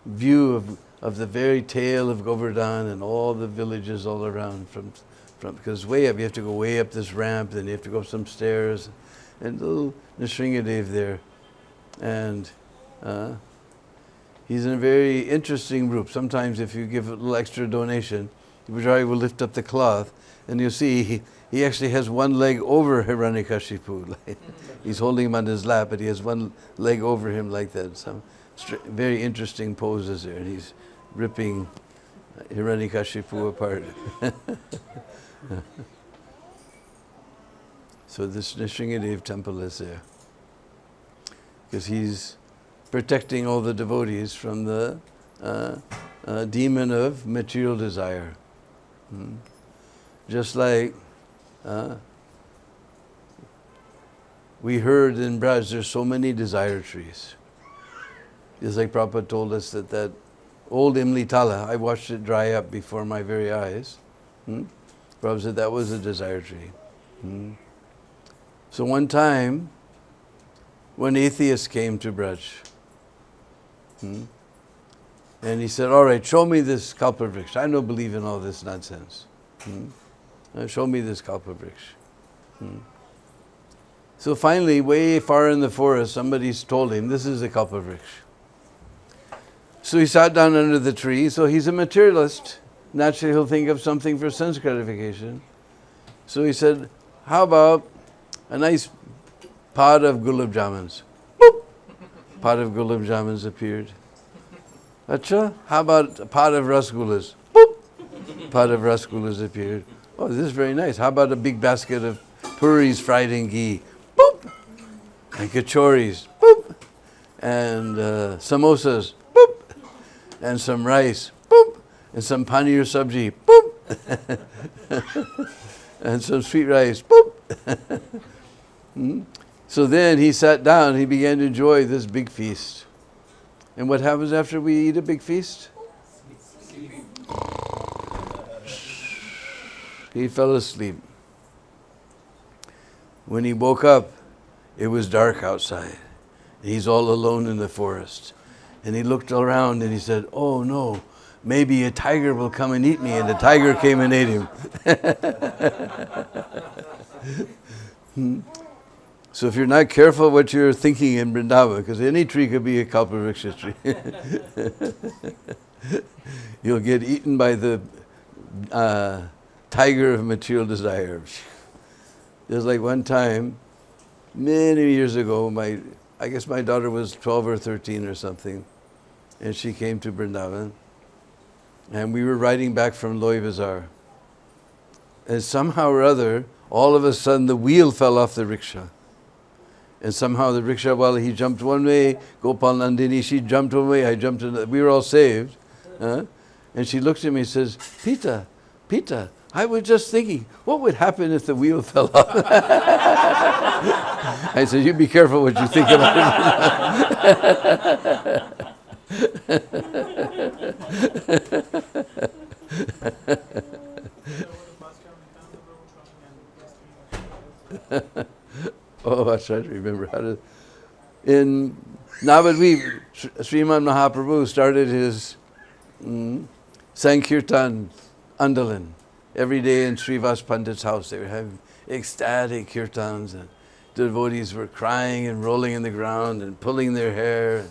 view of the very tail of Govardhan and all the villages all around from because way up, you have to go way up this ramp, then you have to go up some stairs, and little Nrsingadev there. And he's in a very interesting group. Sometimes if you give a little extra donation, the Pujari will lift up the cloth, and you'll see he actually has one leg over Hiranyakashipu. He's holding him on his lap, but he has one leg over him like that. Some very interesting poses there, and he's ripping Hiranyakashipu apart. So this Nrsingadev temple is there, because he's protecting all the devotees from the demon of material desire. Just like we heard in Braj, there's so many desire trees. Just like Prabhupada told us that old Imli Tala, I watched it dry up before my very eyes. Prabhupada said that was a desire tree. So one time, when atheists came to Braj, and he said, all right, show me this kalpavriksha. I don't believe in all this nonsense. Show me this kalpavriksha. So finally, way far in the forest, somebody's told him, this is a kalpavriksha. So he sat down under the tree. So he's a materialist. Naturally, he'll think of something for sense gratification. So he said, how about a nice pot of gulab jamuns? Boop! Pot of gulab jamuns appeared. Acha, how about a pot of rasgullas? Boop! Pot of rasgullas appeared. Oh, this is very nice. How about a big basket of puris fried in ghee? Boop! And kachoris? Boop! And samosas? Boop! And some rice? Boop! And some paneer sabji? Boop! And some sweet rice? Boop! So then he sat down, he began to enjoy this big feast. And what happens after we eat a big feast? He fell asleep. When he woke up, it was dark outside. He's all alone in the forest. And he looked around and he said, oh no, maybe a tiger will come and eat me. And the tiger came and ate him. So if you're not careful what you're thinking in Vrindavan, because any tree could be a kalpavriksha tree, you'll get eaten by the tiger of material desire. There's like one time, many years ago, I guess my daughter was 12 or 13 or something, and she came to Vrindavan, and we were riding back from Loy Bazaar. And somehow or other, all of a sudden the wheel fell off the rickshaw. And somehow the rickshaw, while he jumped one way, Gopal Nandini, she jumped one way, I jumped another. We were all saved. And she looked at me and says, Pita, I was just thinking, what would happen if the wheel fell off? I said, you be careful what you think about it. Oh, I try to remember how to. In Navadvip, Sriman Mahaprabhu started his Sankirtan Andalan. Every day in Srivas Pandit's house, they were having ecstatic kirtans, and devotees were crying and rolling in the ground and pulling their hair,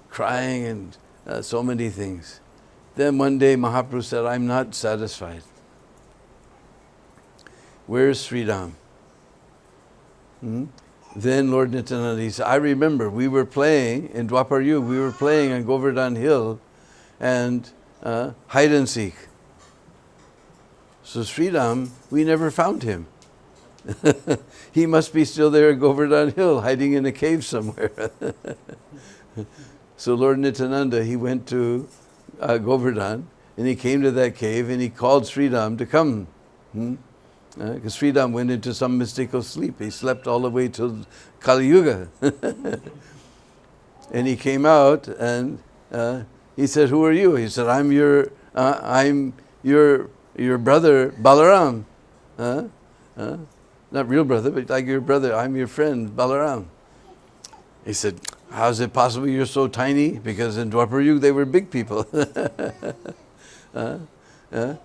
crying and so many things. Then one day Mahaprabhu said, I'm not satisfied. Where's Sridham? Then Lord Nityananda, he said, I remember we were playing in Dwapar Yuga, we were playing on Govardhan Hill and hide and seek. So Sridham, we never found him. He must be still there at Govardhan Hill, hiding in a cave somewhere. So Lord Nityananda, he went to Govardhan, and he came to that cave, and he called Sridham to come. Because Sridham went into some mystical sleep. He slept all the way till Kali Yuga. And he came out, and he said, who are you? He said, I'm your brother Balaram. Not real brother, but like your brother. I'm your friend Balaram. He said, how is it possible you're so tiny? Because in Dwapar Yuga they were big people.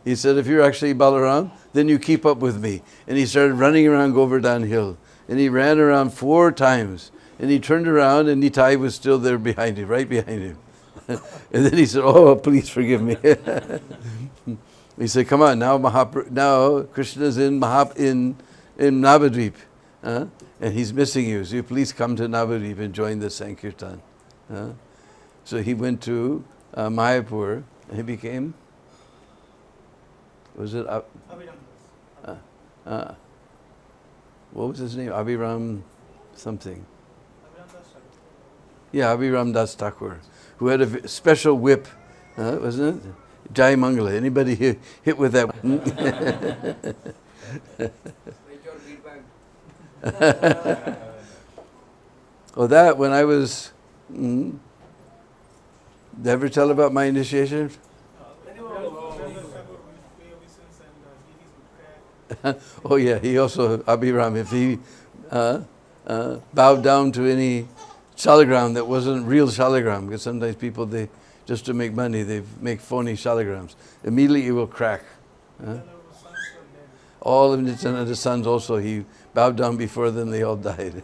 He said, if you're actually Balaram, then you keep up with me. And he started running around Govardhan Hill. And he ran around 4 times. And he turned around and Nitai was still there behind him, right behind him. And then he said, oh, please forgive me. He said, come on, now Krishna's in Navadvip. And he's missing you. So you please come to Navadvip and join the Sankirtan. So he went to Mayapur and he became... Was it what was his name? Abhiram something. Yeah, Abhiram Das Thakur, who had a special whip, wasn't it? Jai Mangala. Anybody hit with that? Oh, that when I was. Did I ever tell about my initiation? Oh yeah, he also, Abhiram, if he bowed down to any shalagram that wasn't real shalagram, because sometimes people, they just to make money, they make phony shalagrams, immediately it will crack. All of Nityananda's sons also, he bowed down before them, they all died.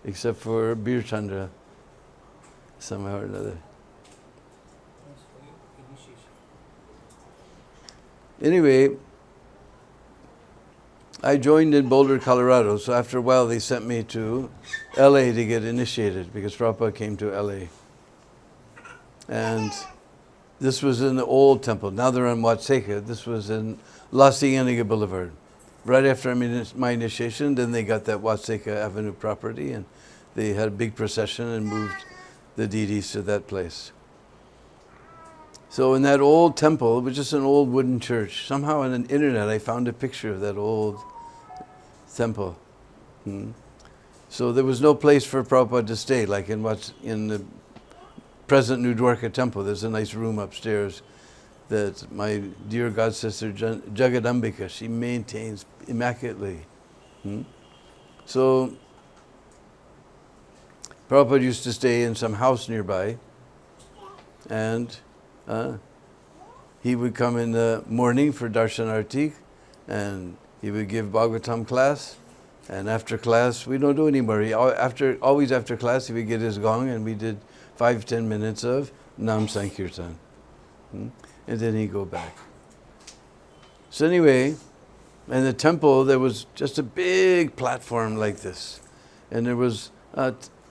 Except for Bir Chandra, somehow or another. Anyway, I joined in Boulder, Colorado, so after a while they sent me to LA to get initiated because Prabhupada came to LA. And this was in the old temple. Now they're on Watseka. This was in La Cienega Boulevard. Right after my initiation, then they got that Watseka Avenue property and they had a big procession and moved the deities to that place. So in that old temple, it was just an old wooden church. Somehow on the internet I found a picture of that old temple. So there was no place for Prabhupada to stay, like in the present New Dwarka temple. There's a nice room upstairs that my dear god sister Jagadambika, she maintains immaculately. So Prabhupada used to stay in some house nearby, and he would come in the morning for darshanarti, and he would give Bhagavatam class, and after class, we don't do anymore. Always after class, he would get his gong, and we did 5-10 minutes of Nam Sankirtan. And then he'd go back. So anyway, in the temple, there was just a big platform like this. And there was,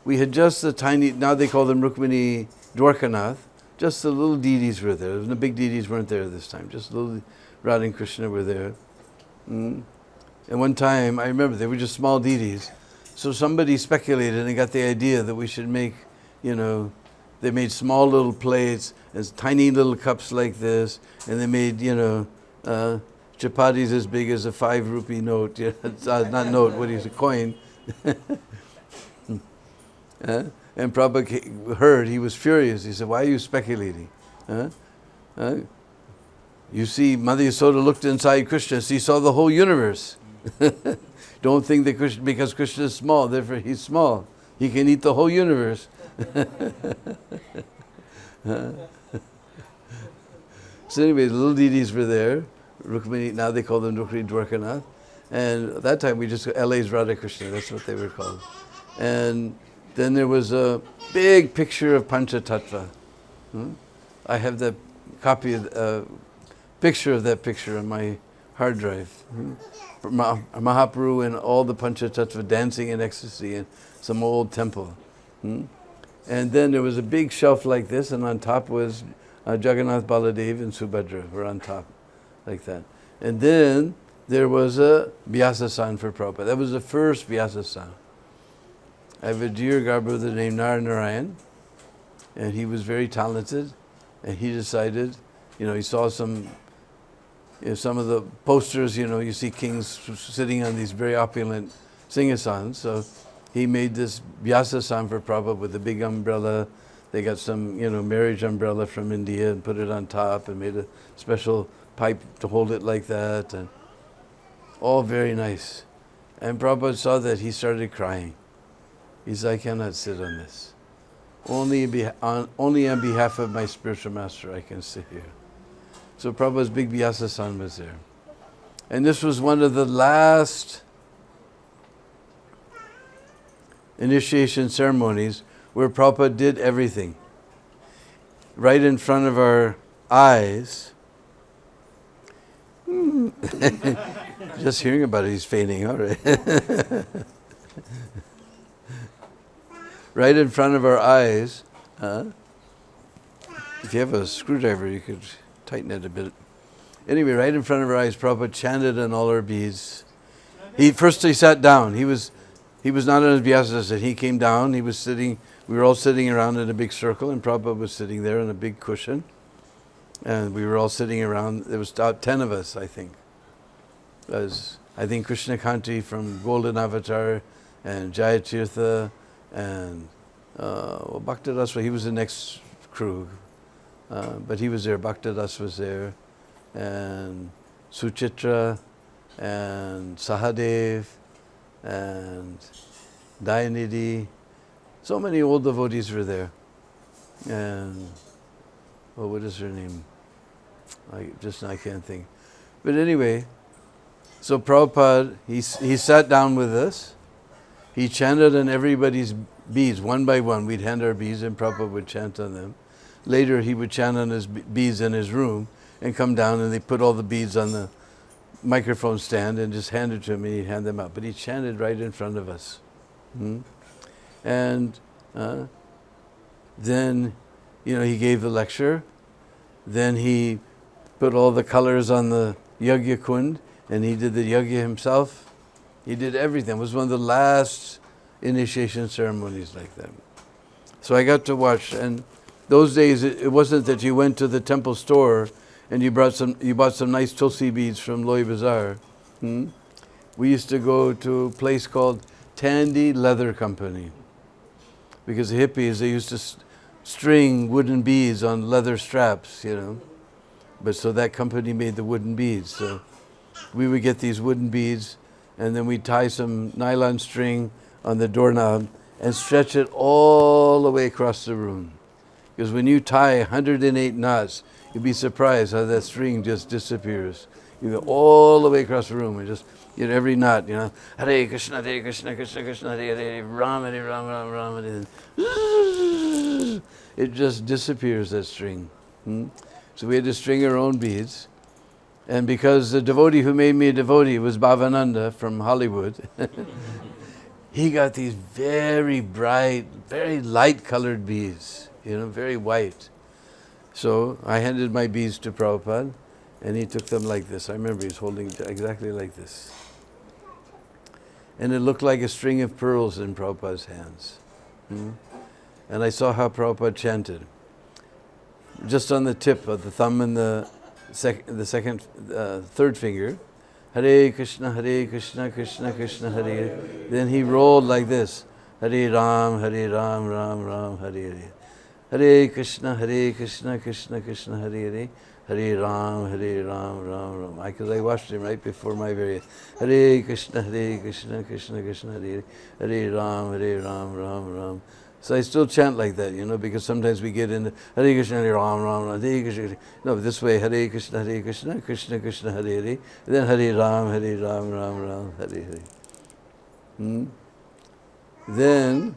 we had just the tiny, now they call them Rukmini Dwarkanath, just the little deities were there. The big deities weren't there this time, just little Radha and Krishna were there. Mm. And one time, I remember, they were just small deities. So somebody speculated and got the idea that we should make, they made small little plates as tiny little cups like this, and they made, chapatis as big as a 5 rupee note. Not note, what is a coin? And Prabhupada heard, he was furious. He said, "Why are you speculating? You see, Mother Yasoda looked inside Krishna, she saw the whole universe. Don't think that Krishna, because Krishna is small, therefore he's small. He can eat the whole universe." So anyway, the little deities were there. Rukmini, now they call them Rukmini Dwarkanath. And at that time, LA's Radha Krishna, that's what they were called. And then there was a big picture of Panchatattva. I have that copy of picture of that picture on my hard drive. Mahaprabhu and all the Panchatattva dancing in ecstasy in some old temple. And then there was a big shelf like this, and on top was Jagannath, Baladev, and Subhadra were on top, like that. And then there was a Vyasasan for Prabhupada. That was the first Vyasasan. I have a dear godbrother named Narayan, and he was very talented, and he decided, he saw some of the posters, you see kings sitting on these very opulent singhasanas. So he made this Vyasasan for Prabhupada with a big umbrella. They got some, marriage umbrella from India and put it on top and made a special pipe to hold it like that, and all very nice. And Prabhupada saw that, he started crying. He said, "I cannot sit on this. Only on behalf of my spiritual master I can sit here." So Prabhupada's big Vyasasan was there. And this was one of the last initiation ceremonies where Prabhupada did everything. Right in front of our eyes. Just hearing about it, he's fainting, all right. Right in front of our eyes. If you have a screwdriver, you could tighten it a bit. Anyway, right in front of our eyes, Prabhupada chanted on all our beads. He sat down. He was not on his Vyasasana. He came down. He was sitting. We were all sitting around in a big circle, and Prabhupada was sitting there on a big cushion. And we were all sitting around. There was about 10 of us, I think. I think Krishna Kanti from Golden Avatar, and Jayatirtha, and Bhaktadasa, he was the next crew. But he was there. Bhaktadas was there, and Suchitra, and Sahadev, and Dayanidhi. So many old devotees were there. And, what is her name? I can't think. But anyway, so Prabhupada, he sat down with us. He chanted on everybody's beads, one by one. We'd hand our beads and Prabhupada would chant on them. Later he would chant on his beads in his room and come down, and they put all the beads on the microphone stand and just hand it to him, and he'd hand them out. But he chanted right in front of us. And then, he gave the lecture. Then he put all the colors on the Yagya Kund, and he did the Yagya himself. He did everything. It was one of the last initiation ceremonies like that. So I got to watch, and those days it wasn't that you went to the temple store and you bought some nice tulsi beads from Loi Bazaar. We used to go to a place called Tandy Leather Company, because the hippies, they used to string wooden beads on leather straps, But so that company made the wooden beads. So we would get these wooden beads, and then we'd tie some nylon string on the doorknob and stretch it all the way across the room. Because when you tie 108 knots, you'd be surprised how that string just disappears. You go all the way across the room and just every knot, Hare Krishna, Krishna Krishna, Hare Hare, Rama, Hare Rama, Rama, Rama, and it just disappears, that string. So we had to string our own beads. And because the devotee who made me a devotee was Bhavananda from Hollywood, he got these very bright, very light-colored beads, very white. So I handed my beads to Prabhupada, And he took them like this. I remember he was holding exactly like this. And it looked like a string of pearls in Prabhupada's hands. And I saw how Prabhupada chanted. Just on the tip of the thumb and the third finger, Hare Krishna, Krishna Krishna, Hare. Then he rolled like this. Hare Ram, Ram Ram, Hare Hare. Hare Krishna, Krishna Krishna, Hare Hare. Hare Ram, Ram Ram. Because I watched him right before my very. Hare Krishna, Krishna Krishna, Hare Hare. Hare Ram, Ram Ram. So I still chant like that, because sometimes we get into Hare Krishna, Ram Ram, Hare Krishna. No, this way, Hare Krishna, Krishna Krishna, Hare Hare. Then Hare Ram, Ram Ram, Hare Hare. Then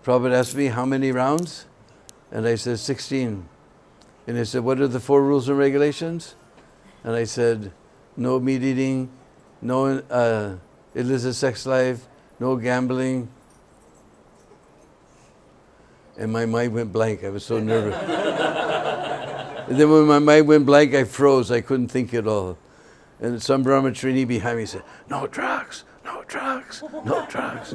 Prabhupada asked me how many rounds, and I said 16. And he said, what are the 4 rules and regulations? And I said, no meat eating, no illicit sex life, no gambling. And my mind went blank. I was so nervous. And then when my mind went blank, I froze. I couldn't think at all. And some brahmachari behind me said, no drugs, no drugs, no drugs.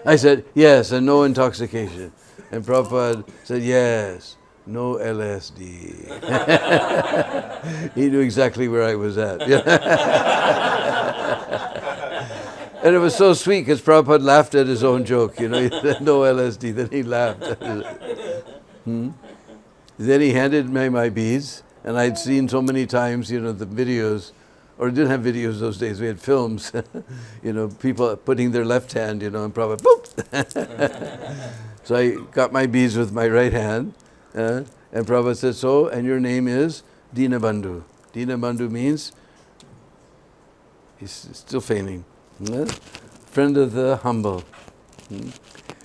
I said, yes, and no intoxication. And Prabhupada said, yes, no LSD. He knew exactly where I was at. And it was so sweet because Prabhupada laughed at his own joke, He said, no LSD, then he laughed. Then he handed me my beads, and I'd seen so many times, the videos, or didn't have videos those days, we had films, people putting their left hand, and Prabhupada, boop! So I got my beads with my right hand, and Prabhupada said, so, and your name is Deena Bandhu. Deena Bandhu means, he's still feigning, friend of the humble.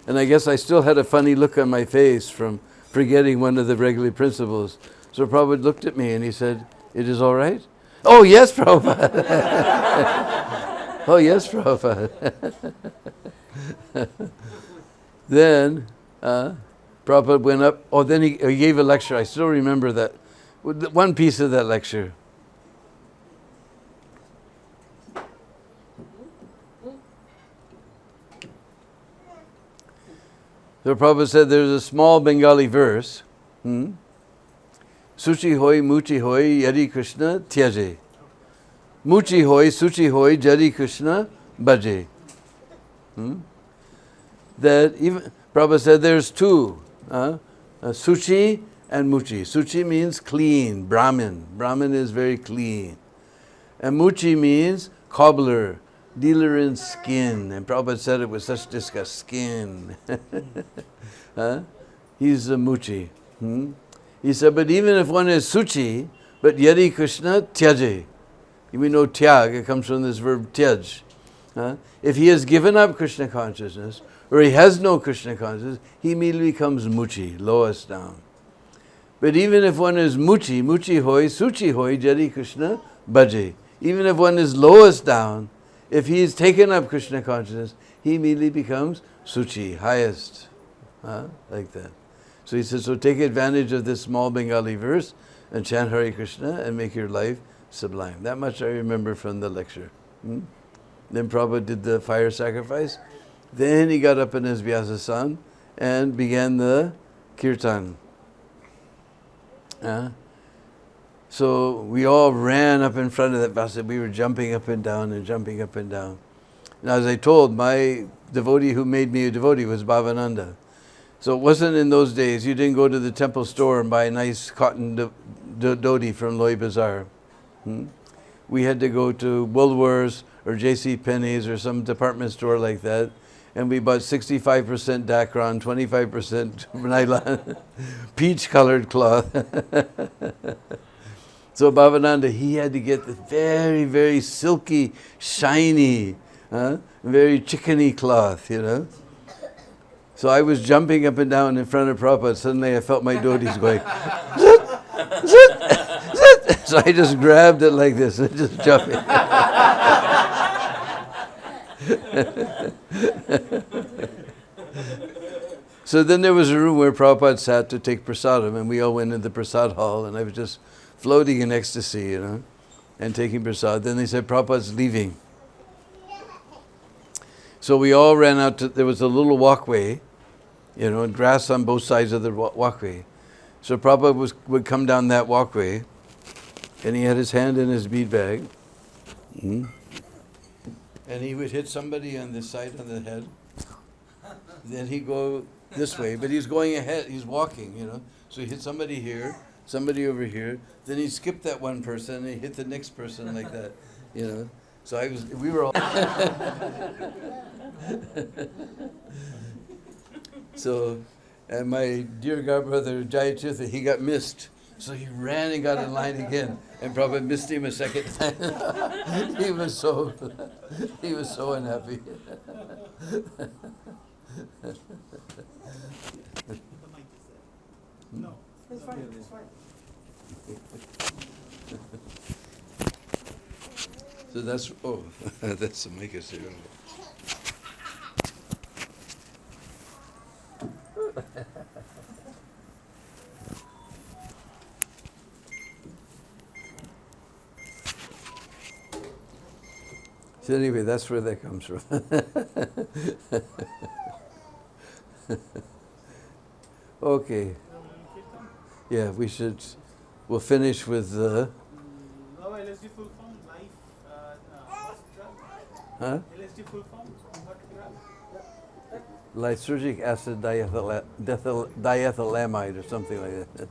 And I guess I still had a funny look on my face from forgetting one of the regular principles. So Prabhupada looked at me and he said, it is all right? Oh, yes, Prabhupada. Oh, yes, Prabhupada. Then Prabhupada went up. Oh, then he gave a lecture. I still remember that. One piece of that lecture. So Prabhupada said there's a small Bengali verse. Suchi hoy, muchi hoy, yadi Krishna tyaje. Muchi hoy, suchi hoy, jadi Krishna bhaje. That even Prabhupada said there's 2, suchi and muchi. Suchi means clean, Brahmin. Brahmin is very clean. And muchi means cobbler, dealer in skin. And Prabhupada said it with such disgust, skin. He's a muchi. He said, but even if one is suchi, but yadi Krishna tyaje. We know tyag, it comes from this verb tyaj. If he has given up Krishna consciousness, or he has no Krishna consciousness, he immediately becomes muchi, lowest down. But even if one is muchi, muchi hoy, suchi hoy, jadi Krishna bhaje. Even if one is lowest down, if he has taken up Krishna consciousness, he immediately becomes suchi, highest. Like that. So he says, so take advantage of this small Bengali verse and chant Hare Krishna and make your life sublime. That much I remember from the lecture. Then Prabhupada did the fire sacrifice. Then he got up in his Vyasasan and began the kirtan. So we all ran up in front of that Vyasa. We were jumping up and down and jumping up and down. Now, as I told, my devotee who made me a devotee was Bhavananda. So it wasn't in those days, you didn't go to the temple store and buy a nice cotton dhoti from Loi Bazaar. We had to go to Woolworths or J.C. Penney's or some department store like that, and we bought 65% Dacron, 25% nylon, peach-colored cloth. So Bhavananda, he had to get the very, very silky, shiny, very chickeny cloth, So I was jumping up and down in front of Prabhupada. Suddenly I felt my dhotis going, zit, zit, zit. So I just grabbed it like this and just jumping. So then there was a room where Prabhupada sat to take prasadam, and we all went into the prasad hall, and I was just floating in ecstasy, and taking prasad. Then they said, Prabhupada's leaving. So we all ran out there was a little walkway, and grass on both sides of the walkway. So Prabhupada would come down that walkway, and he had his hand in his bead bag. And he would hit somebody on this side on the head. Then he'd go this way, but he's going ahead, he's walking, So he hit somebody here, somebody over here. Then he'd skip that one person and he'd hit the next person like that, So we were all... So, and my dear godbrother Jayatirtha, he got missed. So he ran and got in line again, and Prabhupada missed him a second time. he was so unhappy. No, it's fine, it's fine. So that's that's the mic is here. So anyway, that's where that comes from. Okay. Yeah, we'll finish with the... LSD full form, life, first drug. Huh? LSD full form, what drug? Lysergic acid diethylamide or something like that.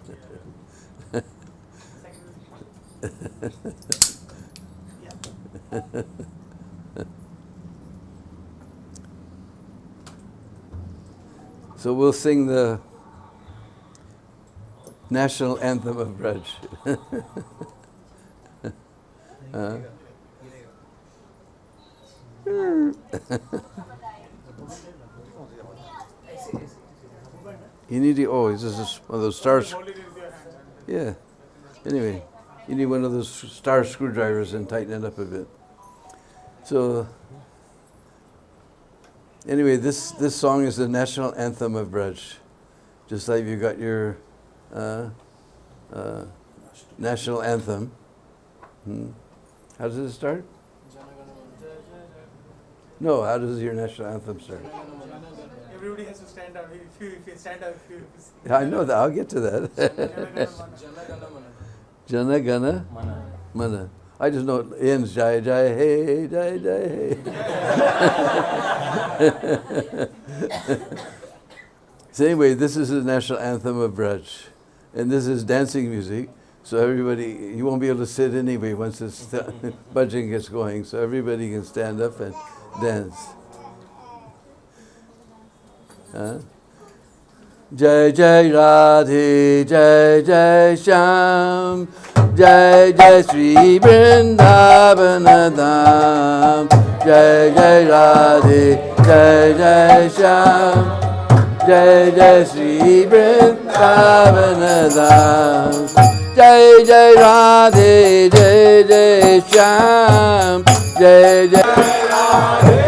So we'll sing the national anthem of Braj. You need to, this is one of those stars. Yeah. Anyway, you need one of those star screwdrivers and tighten it up a bit. So, anyway, this song is the national anthem of Braj. Just like you got your national anthem. How does it start? No, how does your national anthem start? Everybody has to stand up. If you stand up, Yeah, I know that. I'll get to that. Jana Gana Mana. I just know it ends Jai Jai Hey, Jai Jai Hey. So anyway, this is the national anthem of Braj. And this is dancing music. So everybody, you won't be able to sit anyway once this budging gets going. So everybody can stand up and dance. Jai Jai Radhe, Jai Jai Shyam, Jai Jai Sri Vrindavana Dham, Jai Jai Radhe, Jai Jai Shyam, Jai Jai Sri Vrindavana Dham, Jai Jai Radhe, Jai Jai Shyam, Jai Jai Radhe.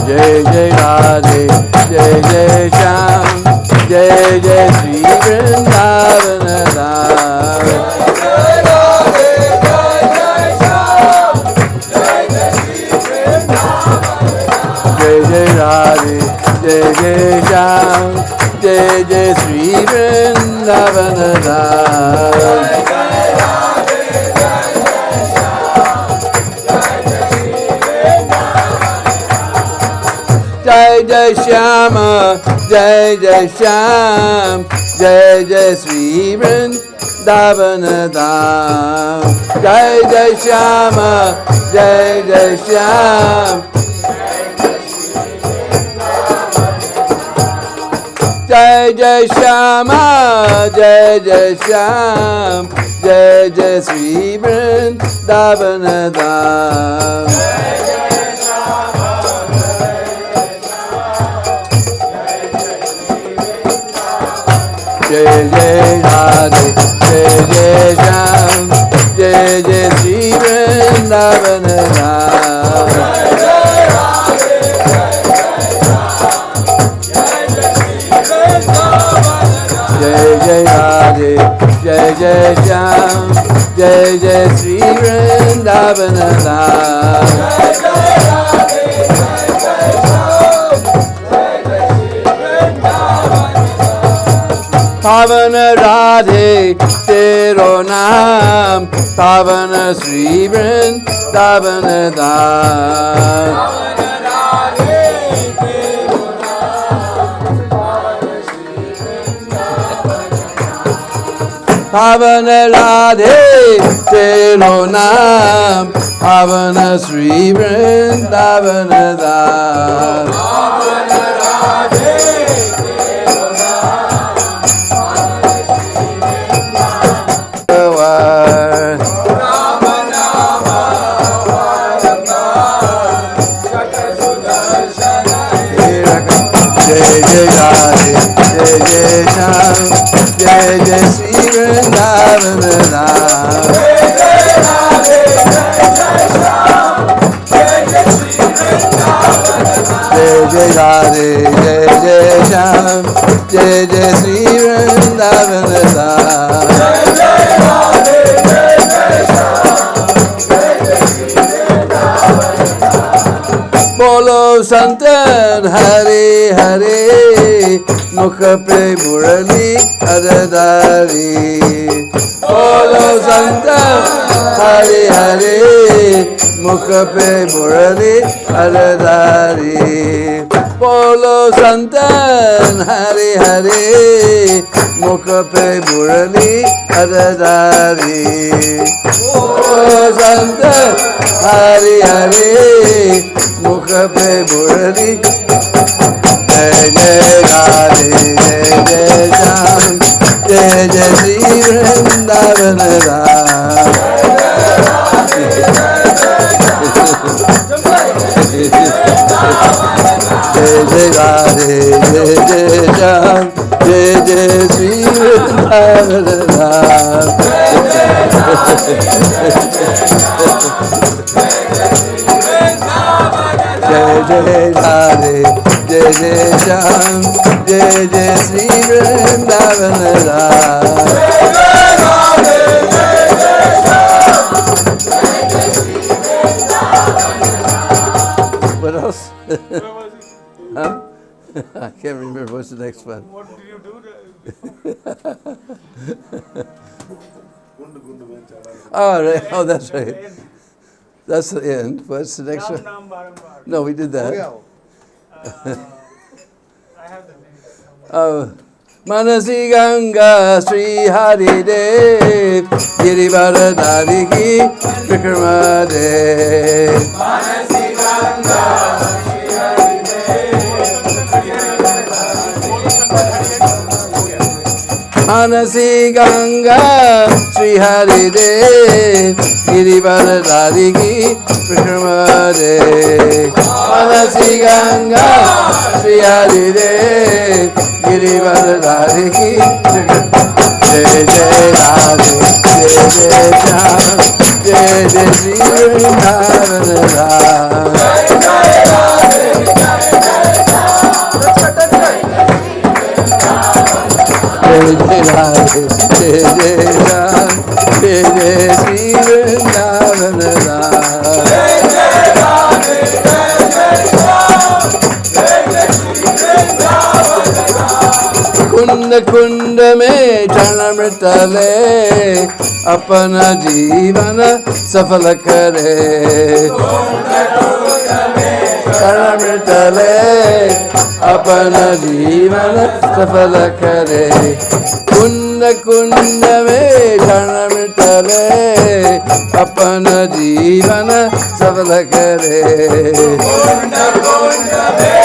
Jai Jai Radhe, Jai Jai Shyam, Jai Jai Sri Vrindavana Dham. Jai Radhe, Jai Jai Shyam, Jai Jai Sri Vrindavana Dham. Jai Jai Radhe, Jai Jai Shyam, Jai Jai Sri Vrindavana Dham. Jai Jai Shyama, Jai Jai Shyam, Jai Jai Sri Vrindavana Dham. Jai Jai Shyama, Jai Jai Shyam, Jai Jai Shyama, Jai Jai Shyam, Jai Jai Sri Vrindavana Dham. Jai Jai Radhe, Jai Jai Shyam, Jai Jai Sri Vrindavana Dham. Jai Jai Radhe, Jai Jai Shyam, Jai Jai Sri Jai Shyam, Jai Jai Sri Vrindavana Dham. Pavan Radhe Tero Naam, Pavan Sri Vrindavana Dham. Pavan Radhe Tero Naam, Pavan Sri Vrindavana Dham. Jai Jai Radhe, Jai Jai Shyam, Jai Jai Sri Vrindavana Dham. Jai Jai Radhe, Jai Jai Shyam, Jai Jai Sri Vrindavana Dham. Bolo Santan Hare Hare, Mukha pe Murali Adadari. Bolo Santan Hare Hare, Mukha pe Murali Adadari. Bolo Santan Hare Hare, Mukha pe Murali Adadari. Bolo Santan Hare Hare, Mukha pe Murali. Jai Jai Radhe, Jai Jai Shyam, Jai Jai Sri Vrindavana Dham. Jai Jai Radhe, Jai Jai Shyam, Jai Jai Sri Vrindavana Dham. Jai Jai Radhe, Jai Jai Shyam, Jai Jai Sri Vrindavana Dham. What else? Where was it? Huh? I can't remember. What's the next one? What did you do? Oh, right. Oh, that's right. That's the end. What's the next one? Nam Barambar. No, we did that. I have the name. Oh, Manasi Ganga Sri Hari Dev Girivara Dari Ki Vikrama Dev. Manasi Ganga Sri Hari Dev. Manasi Ganga Sri Hari Dev Girivara Dari Ki Vikrama Dev. Manasi Ganga Sri Hari Dev Girivara Dari Ki. Jai Jai Radhe, Jai Jai Shyam, Jai Jai Sri Vrindavana Dham. Jai Jai Radhe, Jai Jai Shyam, Jai Jai Sri Vrindavana Dham. कुंड कुंड में जन्म तले अपना जीवन सफल करे. जन्म तले अपना जीवन सफल करे. कुंड कुंड में जन्म तले अपना जीवन सफल करे. कुंड कुंड में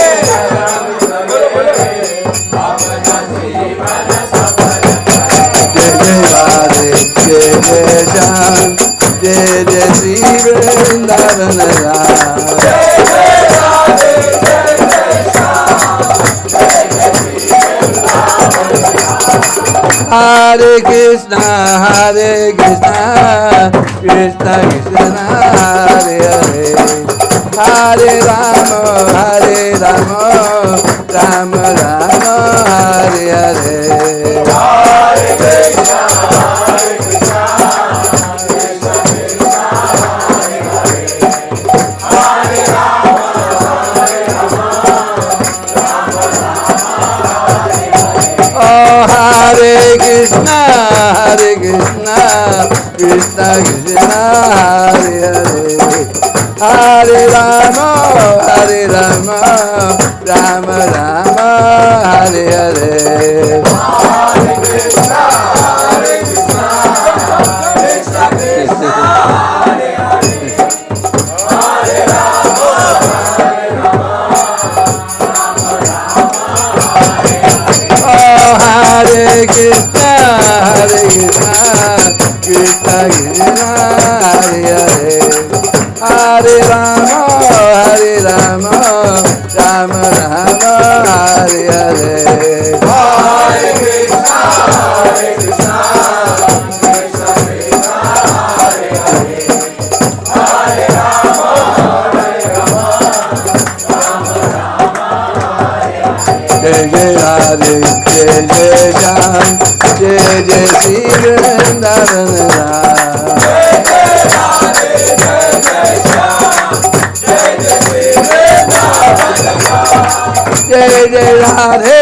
Jai Jai Shyam, Jai Jai Sri Vrindavana Dham. Jai Jai Radhe, Jai Jai Shyam, Jai Jai Sri Vrindavana Dham. Hare Krishna, Hare Krishna, Krishna Krishna, Hare Hare. Hare Rama, Hare Rama, Rama Rama, Hare Hare. Hare Krishna, Hare Hare Rama, Hare Rama, Rama Rama, Hare Hare. Hare Krishna, Krishna Krishna, Hare Hare. Hare Rama, Hare Rama, Rama Rama, Hare Hare. Oh, Hare Krishna, Krishna Krishna, Hare Hare. Hare Rama, Hare Rama, Rama Rama, Hare Hare. Hare Krishna, Krishna Krishna, Hare Hare. Hare Rama, Hare Rama, Rama Rama, Hare Hare. Jai Jai Radhe, Jai Jai Shyam, Jai Jai Shri Vrindavan Ram. Jai Jai Radhe, Jai Jai Shyam, Jai Jai Shri Vrindavan Ram. Jai Jai Radhe,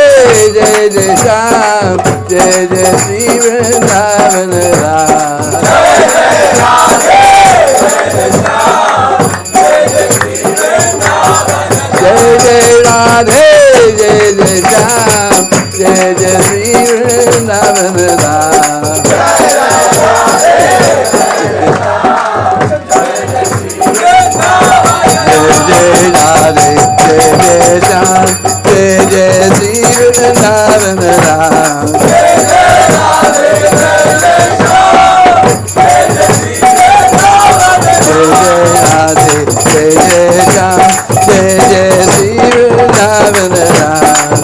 Jai Jai Shyam, Jai Jai Shri Vrindavan Ram. Jai Jai Radhe, Jai Jai Shyam, Jai Jai Shri Vrindavan Ram. Jai Jai Radhe, Jai Jai Radhe, Jai Jai Shyam, Jai Jai Shri Vrindavan Ram. Jai Jai Radhe, Jai Jai Shyam, Jai Jai Shri Vrindavan Ram. Jai Jai Radhe, Jai Jai Shyam, Jai Jai Shri Vrindavan Ram.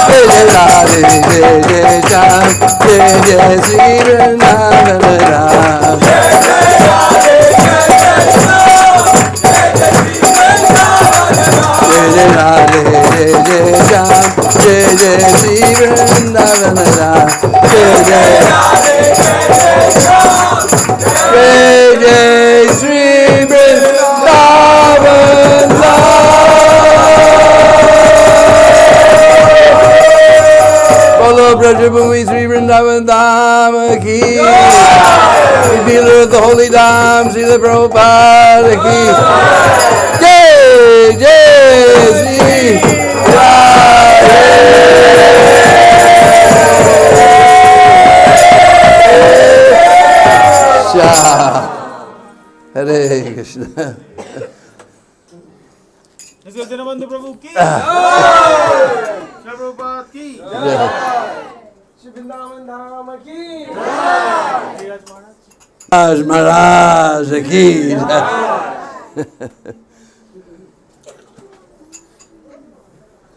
Jai Jai Radhe, Jai Jai Shyam, Jai Jai Shri Vrindavan Ram. Jai Jai Radhe, Jai Jai Shyam, Jai Jai Shri Vrindavan Ram. Jai Jai Radhe, Jai Jai Shyam, Jai Jai Shri Vrindavan Ram. Jai Jai Radhe, Jai Jai Shyam, Jai Jai Shri Vrindavan Ram. Jai Jai Radhe, Jai Jai Shyam, Jai Jai Shri Vrindavan Ram. Bolo Brajabhumi Sri Vrindavan Dham ki. We feel the holy Dham, Srila Prabhupada ki. Jai Jai Sri Radhe. Hare Krishna. Bandhu Prabhu ki Prabhupada ki Shri Vrindavan Dham ki Maharaj Maharaj ki